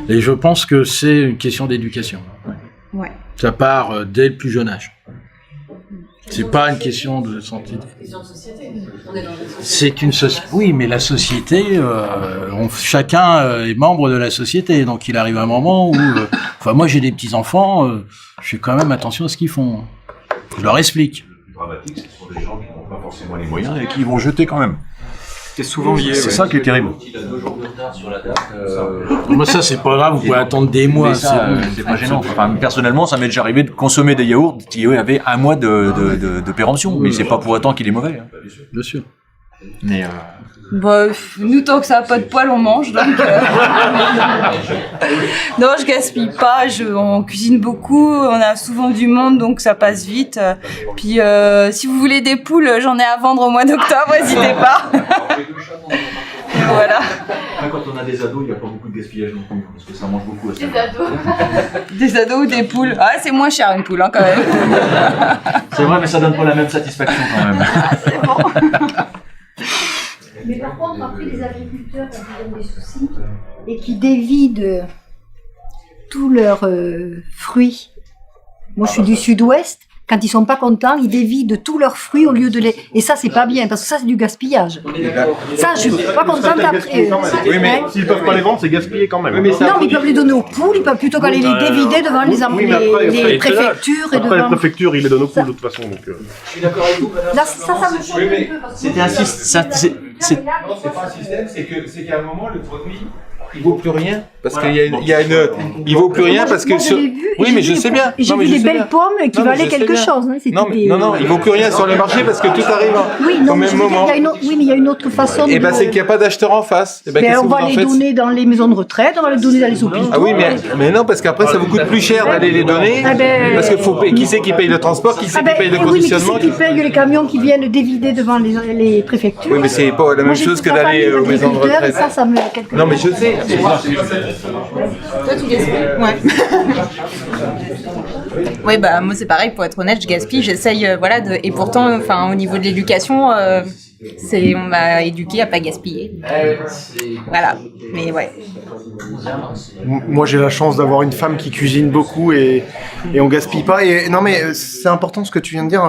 [SPEAKER 3] Et je pense que c'est une question d'éducation.
[SPEAKER 10] Ouais.
[SPEAKER 3] Ça part dès le plus jeune âge. C'est pas une question de santé. C'est une société. Oui, mais la société, chacun est membre de la société. Donc il arrive un moment où, moi j'ai des petits enfants, je fais quand même attention à ce qu'ils font. Je leur explique.
[SPEAKER 7] Le dramatique, ce sont des gens qui n'ont pas forcément les moyens et qui vont jeter quand même.
[SPEAKER 11] C'est souvent lié.
[SPEAKER 7] C'est ça qui est terrible.
[SPEAKER 12] Il a 2 jours de retard sur la date.
[SPEAKER 3] Moi, ça, c'est pas grave, vous pouvez attendre des mois.
[SPEAKER 13] C'est pas gênant. Personnellement, ça m'est déjà arrivé de consommer des yaourts qui avaient 1 mois de péremption. Mais c'est pas pour autant qu'il est mauvais.
[SPEAKER 3] Bien sûr.
[SPEAKER 13] Mais
[SPEAKER 10] Nous, tant que ça n'a pas de poils, on mange. Donc, non, je gaspille pas. On cuisine beaucoup. On a souvent du monde, donc ça passe vite. Puis, si vous voulez des poules, j'en ai à vendre au mois d'octobre. N'hésitez pas. Et voilà.
[SPEAKER 13] Quand on a des ados, il n'y a pas beaucoup de gaspillage non plus, parce que ça mange beaucoup.
[SPEAKER 9] Des ados.
[SPEAKER 10] Des ados ou des poules. Ah, c'est moins cher une poule, quand même.
[SPEAKER 13] C'est vrai, mais ça donne pas la même satisfaction quand même.
[SPEAKER 10] C'est bon.
[SPEAKER 15] Mais par contre, après, les agriculteurs, quand ils ont des soucis et qui dévident tous leurs fruits, moi je suis du sud-ouest, quand ils sont pas contents, ils dévident tous leurs fruits au lieu de les... Et ça, c'est pas bien, parce que ça, c'est du gaspillage. Ça, je suis pas contente après.
[SPEAKER 14] Oui, mais s'ils peuvent pas les vendre, c'est gaspillé quand même.
[SPEAKER 15] Non, mais ils peuvent les donner aux poules, ils peuvent plutôt qu'aller les dévider devant les préfectures.
[SPEAKER 14] Après, les préfectures, ils les donnent aux poules de toute façon.
[SPEAKER 12] Je suis d'accord avec vous, madame.
[SPEAKER 15] Là, ça me choque un peu.
[SPEAKER 13] C'était un système.
[SPEAKER 11] Non, c'est pas un système, c'est qu'à un moment, le produit, il vaut plus rien. Parce qu'il y a une. Il vaut plus rien parce que. Oui, mais je sais bien.
[SPEAKER 15] J'ai vu des belles pommes qui valaient quelque chose.
[SPEAKER 11] Non, il vaut plus rien sur le marché parce que tout arrive au même moment.
[SPEAKER 15] Oui, mais il y a une autre façon.
[SPEAKER 11] Et ben, c'est qu'il n'y a pas d'acheteur en face.
[SPEAKER 15] On va les donner dans les maisons de retraite, on va les donner dans les hôpitaux.
[SPEAKER 11] Ah oui, mais non, parce qu'après, ça vous coûte plus cher d'aller les donner. Parce qu'il faut. Qui c'est qui paye le transport, qui c'est qui paye le conditionnement.
[SPEAKER 15] Qui paye les camions qui viennent dévider devant les préfectures.
[SPEAKER 11] Oui, mais c'est pas la même chose que d'aller aux maisons de retraite.
[SPEAKER 15] Ça me...
[SPEAKER 11] Non, mais je sais.
[SPEAKER 10] Toi, tu gaspilles? Ouais. Oui, moi c'est pareil, pour être honnête, je gaspille, j'essaye, et pourtant, au niveau de l'éducation, on m'a éduqué à pas gaspiller. Voilà, mais ouais.
[SPEAKER 1] Moi, j'ai la chance d'avoir une femme qui cuisine beaucoup et on gaspille pas. Et non, mais c'est important ce que tu viens de dire.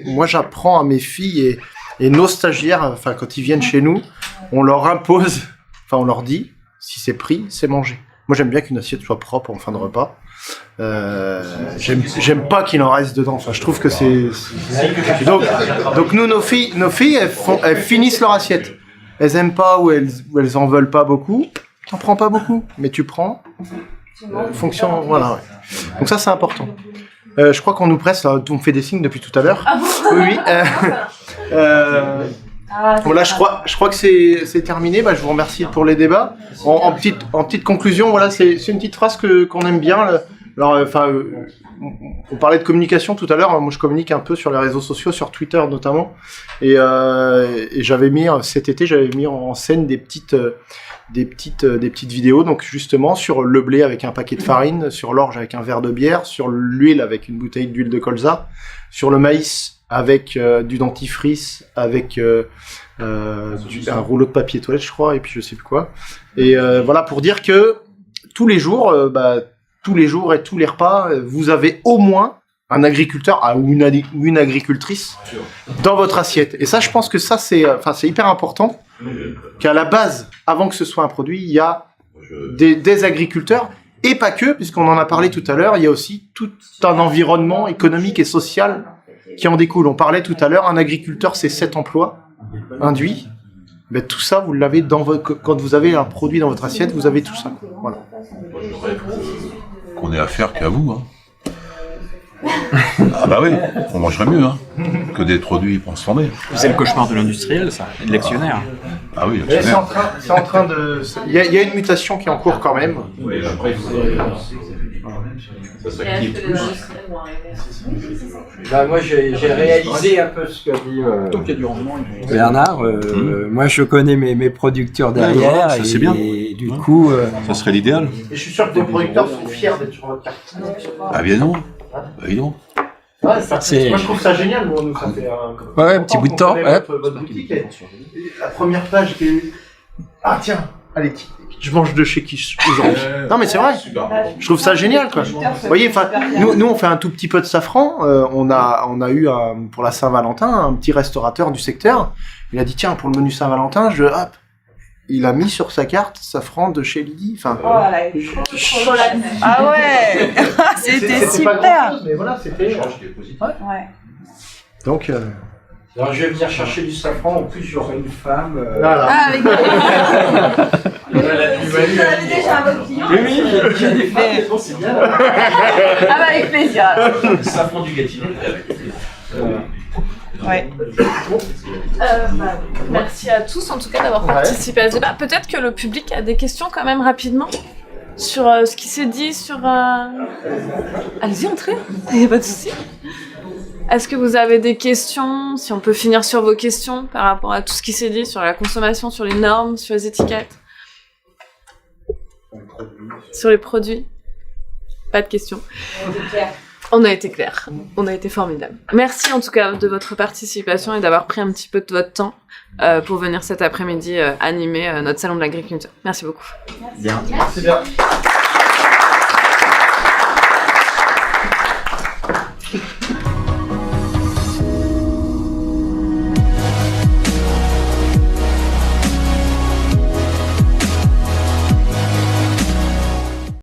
[SPEAKER 1] Moi, j'apprends à mes filles et nos stagiaires, quand ils viennent chez nous, on leur impose, on leur dit, si c'est pris, c'est mangé. Moi, j'aime bien qu'une assiette soit propre en fin de repas. J'aime pas qu'il en reste dedans. Je trouve que c'est... Donc nous, nos filles, elles finissent leur assiette. elles aiment pas ou elles en veulent pas beaucoup, t'en prends pas beaucoup, mais tu prends. Fonction, voilà. Ouais. Donc ça, c'est important. Je crois qu'on nous presse, là, on me fait des signes depuis tout à l'heure.
[SPEAKER 9] Ah bon?
[SPEAKER 1] Oui. Voilà, je crois que c'est terminé. Bah, je vous remercie pour les débats. En petite conclusion, voilà, c'est une petite phrase qu'on aime bien. Alors, on parlait de communication tout à l'heure. Moi, je communique un peu sur les réseaux sociaux, sur Twitter notamment. Et j'avais mis cet été, en scène des petites vidéos. Donc justement sur le blé avec un paquet de farine, sur l'orge avec un verre de bière, sur l'huile avec une bouteille d'huile de colza, sur le maïs avec du dentifrice, avec un rouleau de papier toilette, je crois, et puis je sais plus quoi. Et voilà, pour dire que tous les jours et tous les repas, vous avez au moins un agriculteur ou une agricultrice dans votre assiette. Et ça, je pense que ça, c'est hyper important, qu'à la base, avant que ce soit un produit, il y a des agriculteurs, et pas que, puisqu'on en a parlé tout à l'heure, il y a aussi tout un environnement économique et social qui en découle. On parlait tout à l'heure, un agriculteur, c'est 7 emplois induits. Mais tout ça, vous l'avez quand vous avez un produit dans votre assiette, vous avez tout ça. Voilà.
[SPEAKER 7] Qu'on ait affaire qu'à vous, hein. Ah bah oui, on mangerait mieux, hein, que des produits transformés.
[SPEAKER 6] C'est le cauchemar de l'industriel, ça, et de l'actionnaire.
[SPEAKER 7] Ah oui,
[SPEAKER 1] c'est en train de... Il y a une mutation qui est en cours quand même.
[SPEAKER 12] Oui, après, il faut... Ça serait qui est plus...
[SPEAKER 8] Bah, moi, j'ai réalisé un peu ce que dit Bernard. Moi, je connais mes producteurs derrière.
[SPEAKER 7] Ça, c'est bien.
[SPEAKER 8] Et du coup...
[SPEAKER 7] Ça serait l'idéal.
[SPEAKER 1] Et je suis sûr que vos producteurs sont fiers d'être sur votre carte.
[SPEAKER 7] Ah bien non. Oui, non.
[SPEAKER 1] Ouais, moi je trouve ça génial, nous ça fait
[SPEAKER 8] un petit bout de temps.
[SPEAKER 1] Votre boutique, la première page qui est... Ah tiens, allez, je mange de chez qui aujourd'hui. Non mais c'est vrai, je trouve ça génial quoi. Vous voyez, nous on fait un tout petit peu de safran, on a eu pour la Saint-Valentin un petit restaurateur du secteur, il a dit tiens pour le menu Saint-Valentin, il a mis sur sa carte safran de chez Lydie. Enfin,
[SPEAKER 10] ah ouais, c'était super.
[SPEAKER 1] Mais voilà, c'était.
[SPEAKER 10] Ouais.
[SPEAKER 1] Donc.
[SPEAKER 8] Alors je vais venir chercher du safran. En plus, j'aurai une femme.
[SPEAKER 1] Voilà.
[SPEAKER 10] Ah, avec
[SPEAKER 8] vous avez
[SPEAKER 10] déjà un bon client.
[SPEAKER 8] Oui, j'ai des femmes. C'est bien.
[SPEAKER 10] Ah bah avec plaisir.
[SPEAKER 12] Le safran du Gâtinais.
[SPEAKER 10] Ouais.
[SPEAKER 5] Merci à tous en tout cas d'avoir participé à ce débat. Peut-être que le public a des questions quand même rapidement sur ce qui s'est dit sur... Allez-y, entrez, il n'y a pas de souci. Est-ce que vous avez des questions? Si on peut finir sur vos questions par rapport à tout ce qui s'est dit sur la consommation, sur les normes, sur les étiquettes, sur les produits. Pas de questions. On a été clair, on a été formidable. Merci en tout cas de votre participation et d'avoir pris un petit peu de votre temps pour venir cet après-midi animer notre salon de l'agriculture. Merci beaucoup.
[SPEAKER 1] Bien. C'est bien.